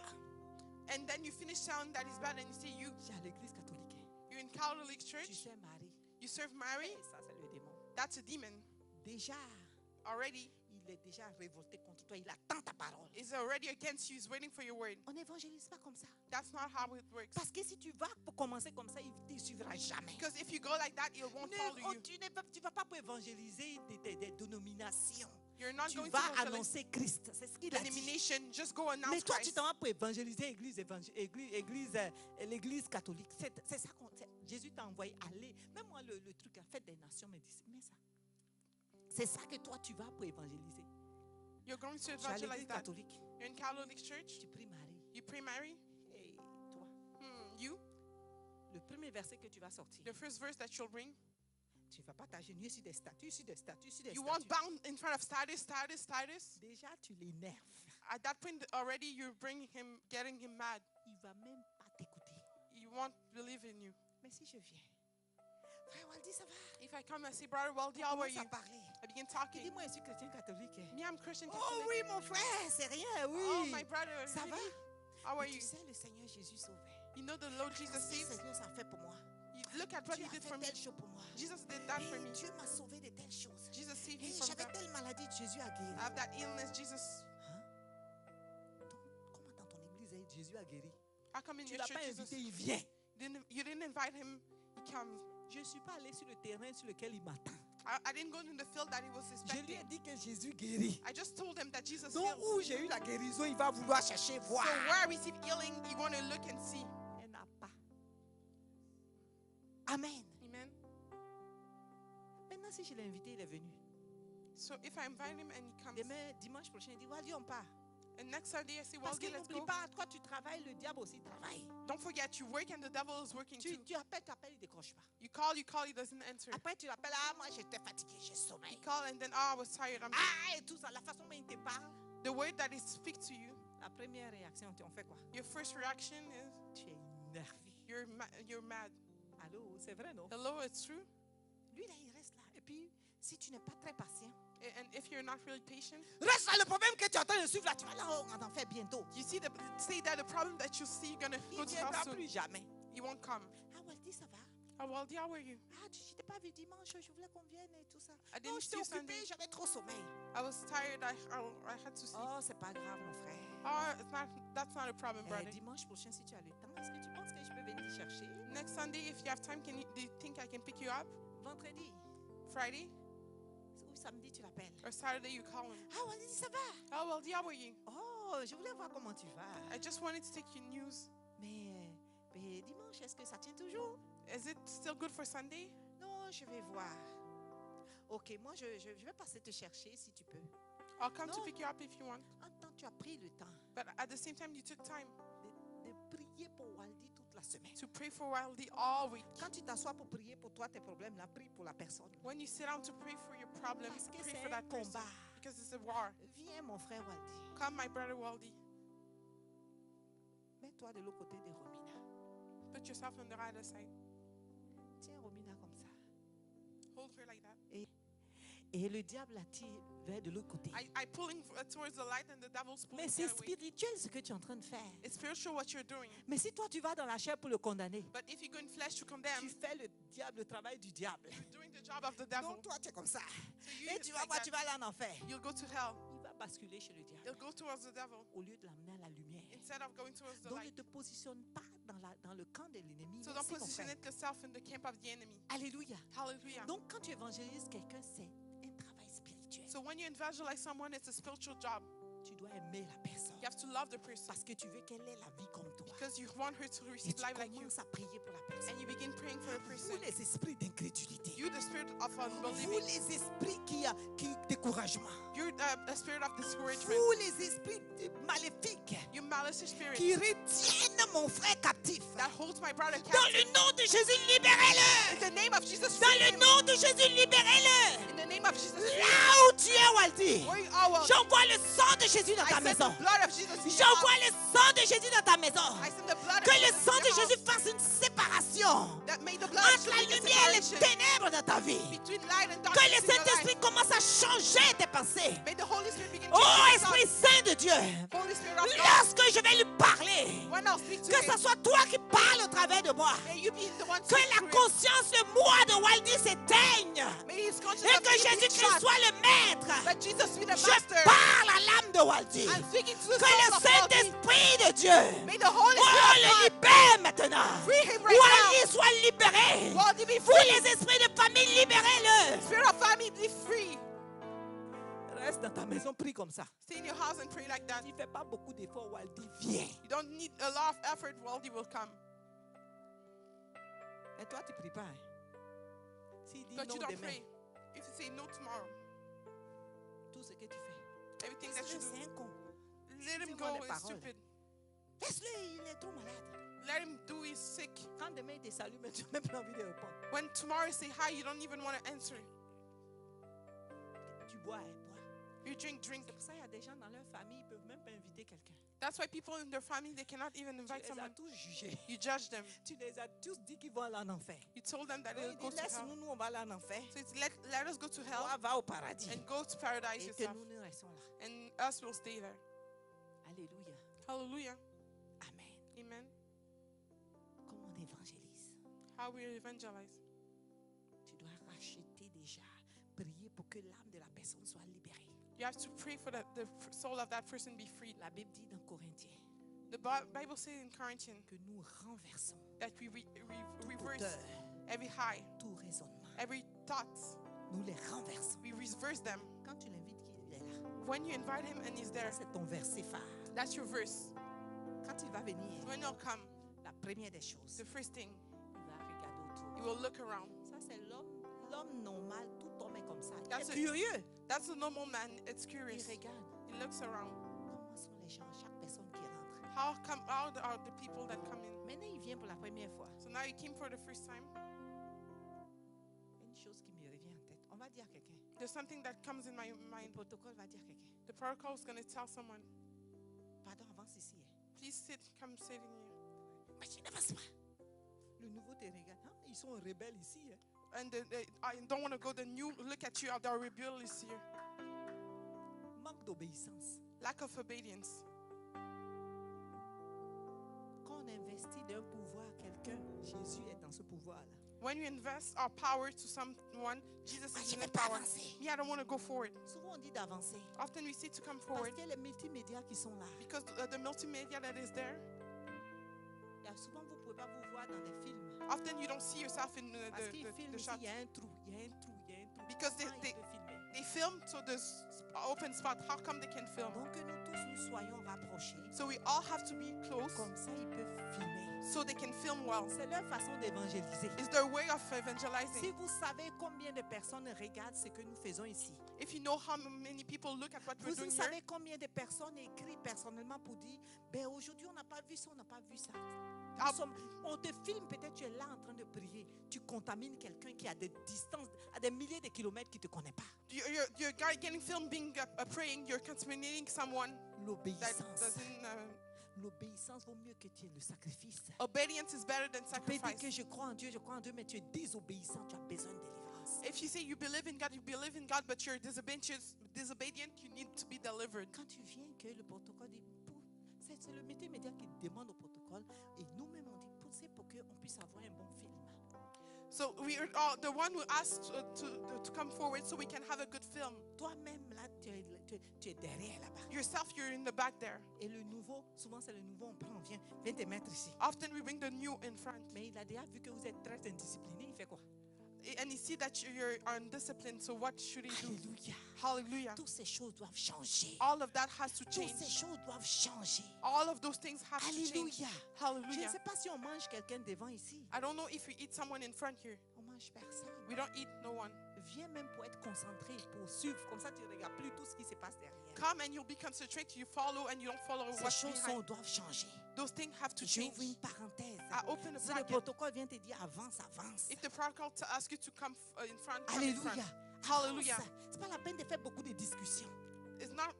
And then you finish telling that he's bad and you say, j'ai à l'église catholique. you're in Catholic Tu church, sais, Marie. you serve Mary, Et ça, c'est le démon. that's a demon. Déjà, Already, il est déjà révolté contre toi. Il attend ta parole. is already against you, he's waiting for your word. On n'évangélise pas comme ça. That's not how it works. Parce que si tu vas pour commencer comme ça, il ne te suivra jamais. Because if you go like that, it won't follow you. Tu ne vas pas pour évangéliser des dénominations. You're not Tu going vas to evangelize annoncer Christ. C'est ce qu'il a dit. denomination, just go announce Mais toi, tu Christ. t'en vas pour évangéliser l'église catholique. C'est ça Jésus t'a envoyé aller. Même moi, le truc, la fête des nations, me dit, mais ça. C'est ça que toi, tu vas pour évangéliser. You're going to Tu es à evangelize l'église that. catholique. You're in Catholic church, Tu pries Marie. you pray Mary. Et toi, You, le premier verset que tu vas sortir, the first verse that you'll bring, tu ne vas pas t'agenouiller sur des statues, sur des statues, sur des you won't statues. bound in front of status. Déjà, tu l'énerves. At that point already, you're getting him mad. Il ne va même pas t'écouter. He won't believe in you. Mais si je viens, frère Waldi, ça va? If I come and say, Brother Waldi, how are Commence you? à parler. I begin Il talking. dit, moi, je suis chrétien catholique. Me, I'm Christian Oh Catholic. oui, mon frère, c'est rien, oui. Oh, my brother, Ça va? really? How are Mais you? tu sais, le Seigneur Jésus sauvait. You know the Lord Jesus Le saves? Seigneur, ça fait pour moi. You look at what Tu he as did fait for me. telle chose pour moi. Jesus did that for Et me. Dieu m'a sauvé de telles choses. Jesus saved me Et from j'avais that. telle maladie, Jésus a guéri. I have that illness. Jesus, Comment dans ton église, Jésus a guéri? how come in Tu your l'as church pas Jesus invité, il vient. you didn't invite him? He comes. Je ne suis pas allé sur le terrain sur lequel il m'attend. I didn't go in the field that he was Je lui ai expecting. dit que Jésus guérit. I just told him that Jesus Donc, heals. où j'ai eu la guérison, il va vouloir chercher, voir. So where I receive healing, you want to look and see. Elle n'a pas. Amen. Amen. Maintenant, si je l'ai invité, il est venu. So if I invite him and he comes, Demain, dimanche prochain, il dit, Waldi, on part. and next Sunday I say, well, Parce que let's n'oublie go. pas, toi tu travailles, le diable aussi travaille. Don't forget, you work and the devil is working too. Tu appelles, il ne décroche pas. You call, he doesn't answer. Après, tu l'appelles, ah, moi j'étais fatigué, j'ai You sommeil. call and then, oh, I was tired. Ah, et tout ça, la façon dont il te parle. The word that he speaks to you, La première réaction, on fait quoi? your first reaction is Tu es énervé. you're mad. Allô, c'est vrai, non? Hello, it's true. Lui, là, il reste là. Et puis, si tu n'es pas très patient, And if you're not really patient, reste là, le problème que tu es en train de suivre là, tu vas là, on en fait bientôt. you see the problem that you see, you're gonna Il go ne to hell viendra soon. plus jamais. He won't come. Ah, Waldi, ça va? Oh, well, how are you? Ah, je t'ai pas vu dimanche, je voulais qu'on vienne et tout ça. I Non, didn't j'étais see you occupée, Sunday. j'avais trop sommeil. I was tired. I had to sleep. Oh, c'est pas grave, mon frère. Oh, that's not a problem, brother. Dimanche prochain, si tu as le temps, est-ce que tu penses que je peux venir te chercher? Next Sunday, if you have time, do you think I can pick you up? Vendredi Friday ou samedi, tu l'appelles. or Saturday, you call him. Ah, Waldi, ça va? Oh, well, how are you? Oh, je voulais voir comment tu vas. I just wanted to take your news. Mais dimanche, est-ce que ça tient toujours? Is it still good for Sunday? Non, je vais voir. Ok, moi, je vais passer te chercher si tu peux. I'll come to No. pick you up if you want. En temps, tu as pris le temps But at the same time, you took time de prier pour Waldi toute la semaine. to pray for Wildy all week. Quand tu t'assois pour prier pour toi, tes problèmes, là, prie pour la personne. When you sit down to pray for your problem, Parce que pray c'est for un that person. combat. Because it's a war. Viens, mon frère Waldi. Come, my brother Wildy. Mets-toi de l'autre côté de Romina. Put yourself on the other side. Tiens Romina comme ça. Hold her like that. Et le diable l'attire vers de l'autre côté. I pulling towards the light and the devil's pulling Mais the c'est other way. spirituel ce que tu es en train de faire. It's spiritual what you're doing. Mais si toi tu vas dans la chair pour le condamner, But if you go in flesh to condemn, tu fais le travail du diable. you're doing the job of the devil. Donc toi tu es comme ça. So you Et tu vas like voir, that, tu vas aller en enfer. you'll go to hell. Il va basculer chez le diable You'll go towards the devil au lieu de l'amener à la lumière. instead of going towards the Donc ne light. te positionne pas dans le camp de l'ennemi. So don't Merci, mon position frère. yourself in the camp of the enemy. Alléluia. Hallelujah. Donc quand tu évangélises quelqu'un, c'est un travail spirituel. So when you evangelize someone, it's a spiritual job. Tu dois aimer la personne. You have to love the person Parce que tu veux qu'elle ait la vie comme toi. because you want her to Et receive tu life like you. commences à prier pour la personne. And you begin praying for the Vous person. les esprits d'incrédulité. You, the spirit of Vous unbelieving. les esprits qui découragement. You're the spirit of discouragement. Vous les esprits maléfiques You malicious spirit qui retiennent mon frère captif. that holds my brother Dans captive. le nom de Jésus, libérez-le. In the name of Jesus, Dans free le him. nom de Jésus, libérez-le. In the name of Jesus, free him. Là où tu es, Waldi, Where you are, well, j'envoie le sang de Jésus dans I ta send maison. the blood of Jesus. in your J'envoie house. le sang de Jésus dans ta maison. I send the blood of Que le Jesus sang in de your house. Jésus fasse une séparation That made the blood of entre la Jesus make a lumière et les separation ténèbres dans ta vie. between light and Que darkness le in your life. Saint-Esprit commence à à changer tes pensées. May the Holy Spirit begin to Oh, change your Esprit thoughts. Saint de Dieu, Holy Spirit of God, lorsque je vais lui parler, when I'll speak to que ce him, soit toi qui parles au travers de moi, may you be the one que speak la through him. conscience, le moi de Waldy s'éteigne May his conscience et of que me be Jésus-Christ shut. soit le maître. Let Jesus be the Je master. parle à l'âme de Waldy. I'm speaking to the Que le soul of Waldy. Saint-Esprit de Dieu, May the Holy oh, Spirit le of God libère maintenant. free him right Waldy soit libéré. now. Waldy be Vous free. les esprits de famille, libérez-le. Spirit of family, be free. Reste dans ta maison, prie comme ça. Stay in your house and pray like that. Tu ne fais pas beaucoup d'efforts, Waldy, viens. You don't need a lot of effort. Waldy will come. Et toi, tu ne pries pas. Hein? S'il dit But non you don't demain, pray. If you say no tomorrow, tout ce que tu fais, everything that you laisse-le, c'est do, un con. let him Dis-moi go. les It's paroles. stupid. Laisse-le, il est trop malade. Let him do. He's sick. Quand demain il te salue, mais tu n'as même pas envie de répondre. When tomorrow you say hi, you don't even want to answer. Tu bois, hein, bois. You drink. C'est pour ça qu'il y a des gens dans leur famille, ils ne peuvent même pas inviter quelqu'un. That's why people in their family, they cannot even Tu invite les as someone. tous jugés. You judge them. Tu les as tous dit qu'ils vont aller en enfer. You told them that Oui, they'll il go dit, to hell. laisse-nous, nous on va aller en enfer. So it's let us go to hell Toi, va au paradis. and go to paradise Et que yourself. nous restons là. And us will stay there. Alléluia. Hallelujah. Amen. Amen. Comme on évangélise, How we evangelize. tu dois racheter déjà, prier pour que l'âme de la personne soit libérée. You have to pray for the soul of that person be freed. La Bible dit dans Corinthiens The Bible says in Corinthians que nous renversons that we toute reverse hauteur, every high, tout raisonnement. every thoughts. Nous les renversons. We reverse them. Quand tu l'invites, il est là. When you invite him and he's there, Ça, c'est ton verset phare. that's your verse. Quand il va venir, When he'll come, la première des choses, the first thing, il va regarder autour. you will look around. Ça, c'est l'homme normal. Tout homme est comme ça. Il That's est it. curieux. That's the normal man. It's Il curious. regarde. He looks around. Comment sont les gens, chaque personne qui rentre. How are the people that come in? Maintenant, il vient pour la première fois. So now you came for the first time. Une chose qui me revient en tête. On va dire à quelqu'un. There's something that comes in my Le mind. protocole va dire à quelqu'un. The protocol is going to tell someone, Pardon, avance ici. Hein. please sit, come sit in here. Mais tu n'avances pas. Le nouveau te regarde. Hein, ils sont rebelles ici. Hein. And I don't want to go. The new look at you. They're rebellious here. Manque d'obéissance. Lack of obedience. Quand on investit d'un pouvoir à quelqu'un, Jésus est dans ce pouvoir-là. When you invest our power to someone, Jesus Ah, is je in ne the vais pas power. avancer. Me, I don't want to go forward. Souvent, on dit d'avancer. Often we say to come Parce forward qu'il y a les multimédias qui sont là. because the multimedia that is there. Il y a souvent, vous ne pouvez pas vous voir dans des films. Often you don't see yourself in Parce qu'ils filment the ici, shot. il y a un trou, il y a un trou, il y a un trou. Because Comment they- ils peuvent filmer? They film so there's open spot. How come they can film? Donc que nous tous nous soyons rapprochés. So we all have to be close Comme ça, ils peuvent filmer. so they can film well. C'est leur façon d'évangéliser. It's their way of Si evangelizing. vous savez combien de personnes regardent ce que nous faisons ici, If you know how many people look at what we're vous doing here, savez combien de personnes écrivent personnellement pour dire, ben aujourd'hui on n'a pas vu ça, on n'a pas vu ça. Ah. On te filme, peut-être tu es là en train de prier, tu contamines quelqu'un qui a des distances, à des milliers de kilomètres qui ne te connaît pas. you're getting filmed being praying, you're contaminating someone that L'obéissance. doesn't. L'obéissance vaut mieux que tu aies le sacrifice. Obedience is better than Tu peux dire que sacrifice. je crois en Dieu, mais tu es désobéissant, tu as besoin de délivrance. If you say you believe in God, but you're disobedient, you need to be delivered. Quand tu viens que le protocole dit, c'est le multimédia qui demande au protocole, et nous-mêmes on dit, poussez pour qu'on puisse avoir un bon film. So we are all the one who asked to come forward so we can have a good film. Toi-même, là, tu es derrière là-bas. Yourself, you're in the back there. Et le nouveau, souvent c'est le nouveau, on prend, on vient te mettre ici. Often we bring the new in front. Mais il a déjà vu que vous êtes très indiscipliné, il fait quoi? And you see that you're undisciplined, so what should he do? Alléluia. Hallelujah. Toutes ces choses doivent changer. All of that has to Toutes change. ces choses doivent changer. All of those things have to change. Alléluia. Je ne Hallelujah. sais pas si on mange quelqu'un devant ici. I don't know if we eat someone in front here. On mange personne. We don't eat no one. Viens même pour être concentré, pour suivre. Comme ça, tu ne regardes plus tout ce qui se passe derrière. Come and you'll be concentrated. You follow and you don't follow Ces what's choses behind. doivent changer. Those things have to change. J'ouvre une parenthèse. I open a Si le bracket. protocole vient te dire avance, avance. If the protocol to ask you to come in front, come in front. Alléluia. Hallelujah. C'est pas la peine de faire beaucoup de discussions. It's not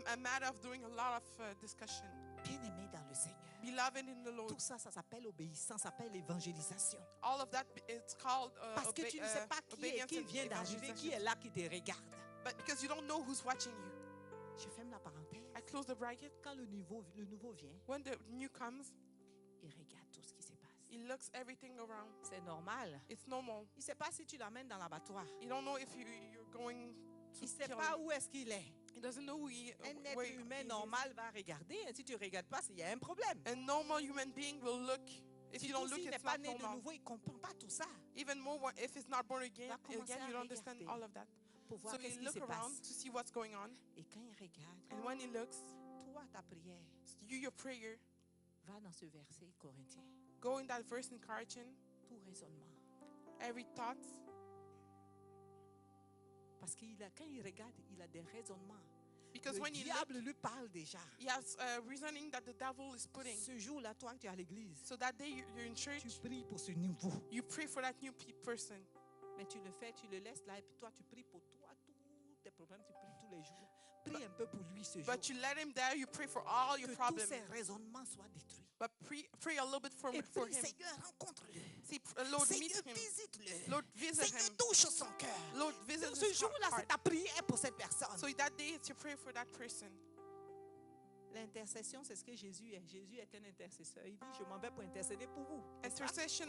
a matter of doing a lot of discussion. Bien-aimé dans le Seigneur. Beloved in the Lord. Tout ça, ça s'appelle obéissance, ça s'appelle évangélisation. All of that, it's called Parce que tu ne sais pas qui obedience qui and vient d'arriver, qui est evangelization. là, qui te regarde. But because you don't know who's watching you. Je ferme la parenthèse. I close the bracket. Quand le nouveau vient, When the new comes, il regarde tout ce qui se passe. he looks everything around. C'est normal. It's normal. Il ne sait pas si tu l'amènes dans l'abattoir. You don't know if you're going to Il ne sait kill pas him. où est-ce qu'il est. He doesn't know Un where être he humain is. normal va regarder. Si tu ne regardes pas, il y a un problème. A normal human being will look. If you Surtout don't look, s'il n'est it's pas not né de normal. nouveau, il ne comprend pas tout ça. Even more if it's not born again, Va commencer à you don't understand regarder. all of that. Pour voir So qu'est-ce he qui look se around passe. to see what's going on. Et quand il regarde, And when he looks, toi, ta prière, your prayer, va dans ce verset corinthien. go in that verse in Corinthians, Tout raisonnement. every thought. Parce quand il regarde, il a des raisonnements. Because Le when you diable look, lui parle déjà. he has a reasoning that the devil is putting. Ce jour-là, toi, tu es à l'église. So that day you're in church, Tu pries pour ce nouveau. you pray for that new person. Mais tu le fais, tu le laisses là, et puis toi, tu pries pour toi, tous tes problèmes, tu pries tous les jours. Prie un peu pour lui ce jour. But you let him there, you pray for all your Que tous problems. ses raisonnements soient détruits. But pray a little bit for Et him. prie, Seigneur, rencontre-le. See, Lord, meet Seigneur, him. visite-le. Lord, visit Seigneur, him. touche son cœur. Lord, visit Donc, ce his jour-là, c'est heart. ta prière pour cette personne. So that day, it's your prayer for that person. L'intercession, c'est ce que Jésus est. Jésus est un intercesseur. Il dit, je m'en vais pour intercéder pour vous. N'est-ce pas? Intercession,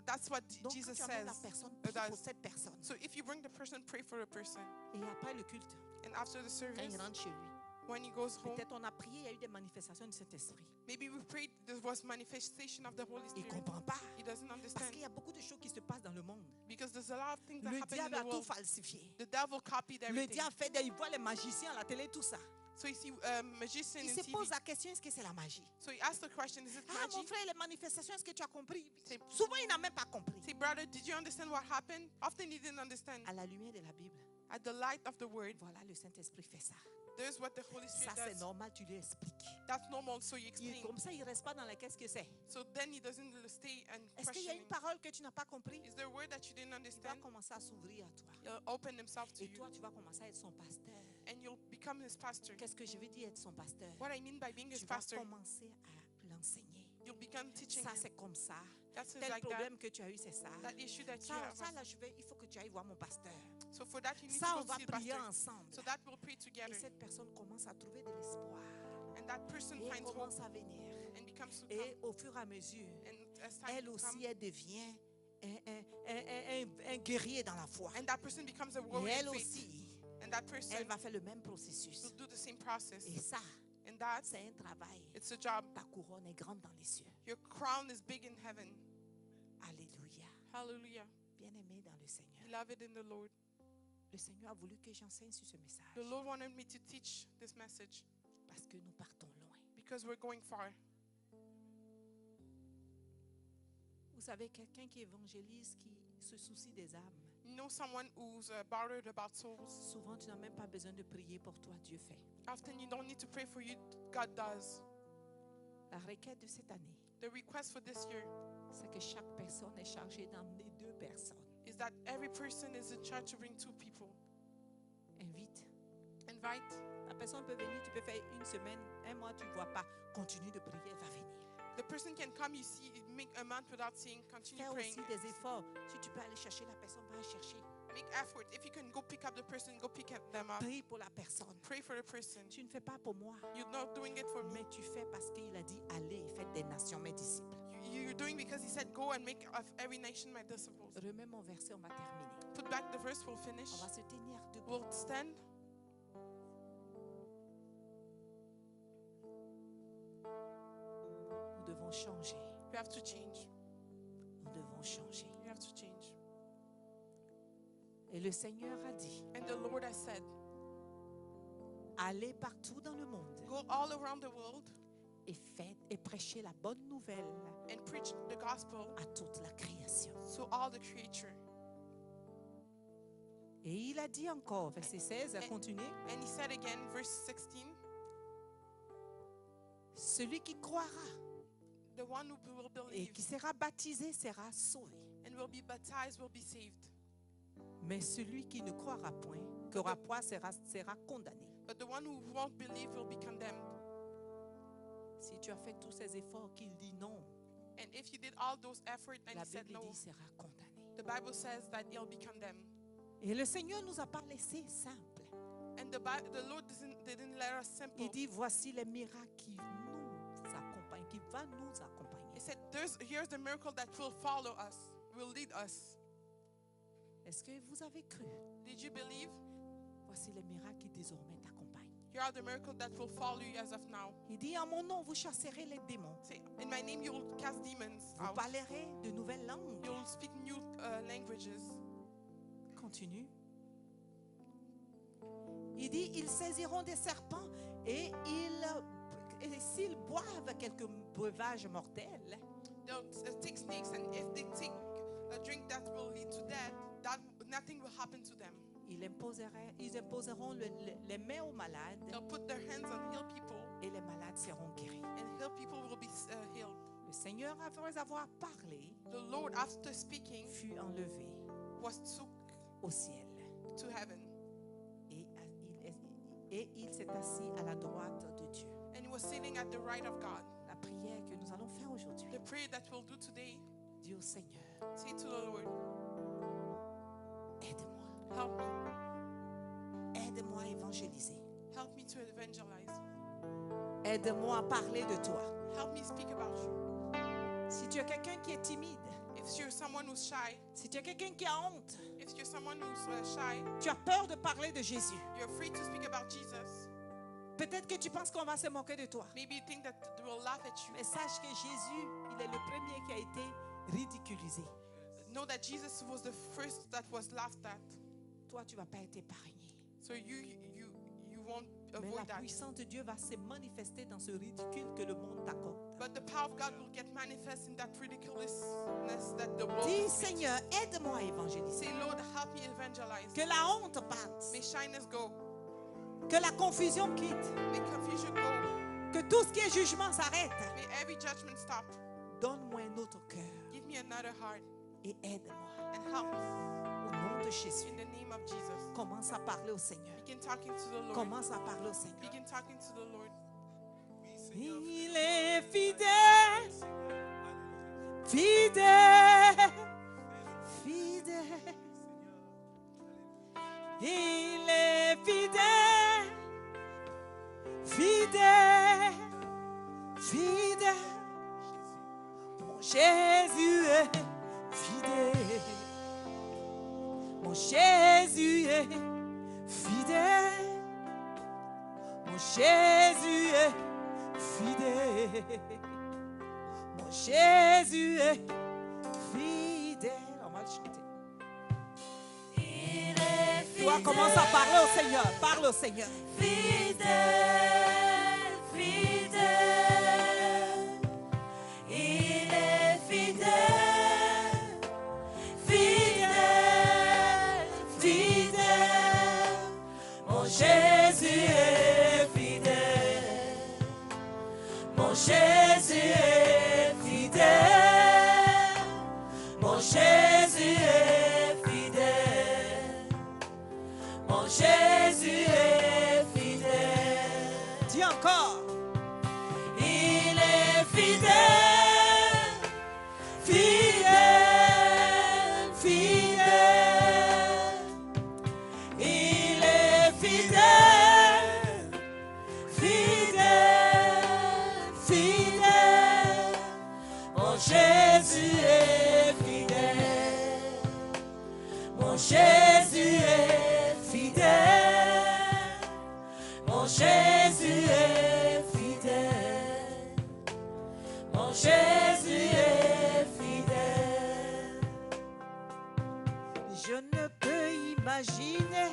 that's what Donc, Jesus quand tu amènes la says. personne, prie does. pour cette personne. So if you bring the person, pray for the person. Et après le culte, And after the quand service, il rentre chez lui, when he goes home, peut-être on a prié, il y a eu des manifestations du Saint-Esprit. maybe we prayed, there was manifestation of the Holy Il ne Spirit. comprend pas. He doesn't Parce understand. qu'il y a beaucoup de choses qui se passent dans le monde. Because there's a lot of things that Le happen in diable the a tout world. falsifié. The devil copied Le everything. diable fait il voit les magiciens à la télé, tout ça. So you see magician Il in se TV. pose la question, est-ce que c'est la magie? So he asked the question, is it Ah, mon magic? frère, les manifestations, est-ce que tu as compris? C'est- Souvent, il n'a même pas compris. Say, brother, did you understand what happened? Often he didn't understand. À la lumière de la Bible, At the light of the word, voilà, le Saint-Esprit fait ça. there's what the Holy Ça, Spirit c'est does. normal, tu lui expliques. That's normal, so you explain. Comme ça, il ne reste pas dans la qu'est-ce que c'est. So then he doesn't stay and Est-ce qu'il y a question. une parole que tu n'as pas compris? Is there a word that you didn't Il va understand? commencer à s'ouvrir à toi. He'll open himself to Et you. toi, tu vas commencer à être son pasteur. And you'll become his pastor. Qu'est-ce que je veux dire être son pasteur? What I mean by being his Tu vas pastor, commencer à l'enseigner. you'll begin teaching Ça, him. c'est comme ça. That's Tel like that. problème que tu as eu, c'est ça. That issue that you Ça, have. ça là, il faut que tu ailles voir mon pasteur. So for that, you need Ça, to on go va see the prier pastor. ensemble. So that we'll pray Et together. cette personne commence à trouver de l'espoir. And that person Et elle finds hope commence à venir. and becomes to Et come. au fur et à mesure, And as time elle to aussi, come, elle devient un guerrier dans la foi. and that person becomes a Et warrior elle in faith. aussi, And that person elle va faire le même processus. will do the same process. Et ça, And that, c'est un travail. it's a job. Ta couronne est grande dans les cieux. Your crown is big in heaven. Alléluia. Hallelujah. Bien-aimé dans le Seigneur. Beloved in the Lord. Le Seigneur a voulu que j'enseigne sur ce message. The Lord wanted me to teach this message Parce que nous partons loin. because we're going far. Vous savez, quelqu'un qui évangélise, qui se soucie des âmes, You know someone who's bothered about souls. souvent tu n'as même pas besoin de prier pour toi, Dieu fait. Often you don't need to pray for you, God does. La requête de cette année, The request for this year c'est que chaque personne est chargée d'emmener 2 personnes. is that every person is in charge to bring 2 people. Invite. Invite. La personne peut venir, tu peux faire 1 semaine, 1 mois, tu ne vois pas. Continue de prier, elle va venir. The person can come, you see, make a month without seeing, continue Fais praying. aussi des efforts. Si tu peux aller chercher la personne, va la chercher. Make effort. If you can go pick up the person, go pick them up. Prie pour la personne. Pray for the person. Tu ne fais pas pour moi, You're not doing it for me. mais tu fais parce qu'il a dit allez, faites des nations mes disciples. You're doing because he said, go and make of every nation my disciples. Remets mon verset, on va terminer. Put back the verse, we'll finish. On va se tenir debout. We'll stand. Nous devons changer. We have to change. Nous devons changer. We have to change. Et le Seigneur a dit, And the Lord has said, allez partout dans le monde go all around the world et faites et prêchez la bonne nouvelle and preach the gospel à toute la création. to all the creature. Et il a dit encore, verset 16, à continuer, And he said again, verse 16, celui qui croira the one who will et believe qui sera baptisé sera sauvé. and will be baptized will be saved. Mais celui qui ne croira point, qui aura point, sera condamné. But the one who won't believe will be condemned. Si tu as fait tous ces efforts qu'il dit non, And if you did all those efforts and la he said Bible no, dit sera condamné. the Bible says that he'll be condemned. Et le Seigneur nous a pas laissé simple. And the Lord didn't let us simple. Il dit, voici les miracles qui nous accompagnent, qui va nous accompagner. He said, here's the miracle that will follow us, will lead us. Est-ce que vous avez cru? Did you believe? Voici les miracles qui désormais t'accompagnent. Here are the miracles that will follow you as of now. Il dit, en mon nom, vous chasserez les démons. Say, in my name you will cast demons Vous out. parlerez de nouvelles langues. You will speak new languages. Continue. Il dit, ils saisiront des serpents et s'ils boivent quelques breuvages mortels, They'll take snakes, and if they take a drink that will lead to death, nothing will happen to them. ils imposeront les mains aux malades They'll put their hands on heal people, et les malades seront guéris. and heal people will be healed. Le Seigneur, après avoir parlé, The Lord, after speaking, fut enlevé was took au ciel. to heaven, Et il s'est assis à la droite de Dieu. and he was sitting at the right of God. La prière que nous allons faire aujourd'hui, The prayer that we'll do today, dis au Seigneur, say to the Lord, aide-moi. help me. Aide-moi à évangéliser. Help me to evangelize. Aide-moi à parler de toi. Help me speak about you. Si tu es quelqu'un qui est timide, If you're someone who's shy, si tu es quelqu'un qui a honte, if you're someone who's shy, tu as peur de parler de Jésus. you're afraid to speak about Jesus. Peut-être que tu penses qu'on va se moquer de toi. Maybe you think that they will laugh at you. Mais sache que Jésus, il est le premier qui a été ridiculisé. Know that Jesus was the first that was laughed at. Toi, tu ne vas pas être épargné. So you won't Mais avoid la that. puissance de Dieu va se manifester dans ce ridicule que le monde t'accorde. But the power of God will get manifest in that ridiculousness that the world Dis, is Seigneur, aide-moi à évangéliser. Say, Lord, help me evangelize. Que la honte parte. May shyness go. Que la confusion quitte. May confusion go. Que tout ce qui est jugement s'arrête. May every judgment stop. Donne-moi un autre cœur Give me another heart et aide-moi. and help me Au nom de Jésus. in the name of Jesus. Commence à parler au Seigneur. Begin talking to the Lord. Commence à parler au Seigneur. Begin talking to the Lord. Il est fidèle, fidèle, fidèle. Il est fidèle, fidèle, fidèle. Mon Jésus est fidèle. Mon Jésus est fidèle. Mon Jésus est fidèle. Mon Jésus est fidèle. On va le chanter. Il est fidèle. Toi, commence à parler au Seigneur. Parle au Seigneur. Fidèle, fidèle. Il est fidèle. Fidèle, fidèle. Mon Jésus est fidèle. Mon Jésus est fidèle. Mon Jésus est fidèle. Mon Jésus est fidèle. Dis encore. Il est fidèle. Fidèle, fidèle. Il est fidèle. Fidèle, fidèle. Mon Jésus est fidèle. Mon Jésus est fidèle. Mon Jésus est fidèle. Mon Jésus est fidèle. Je ne peux imaginer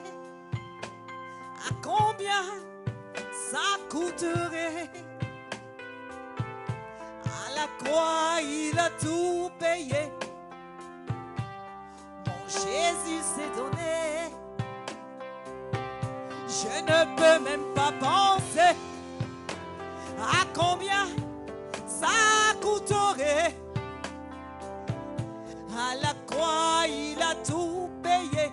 à combien ça coûterait. À la croix, il a tout payé. Mon Jésus s'est donné. Je ne peux même pas penser à combien ça coûterait. À la croix, il a tout payé.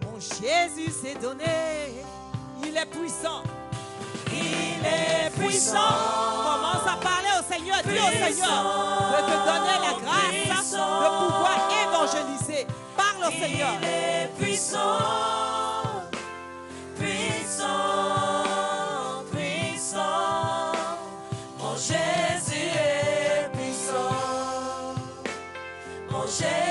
Mon Jésus s'est donné. Il est puissant. Il est puissant. Commence à parler au Seigneur. Dis au Seigneur de te donner la grâce de pouvoir évangéliser. Parle puissant, Seigneur. Il est puissant, puissant, puissant. Mon Jésus est puissant. Mon Jésus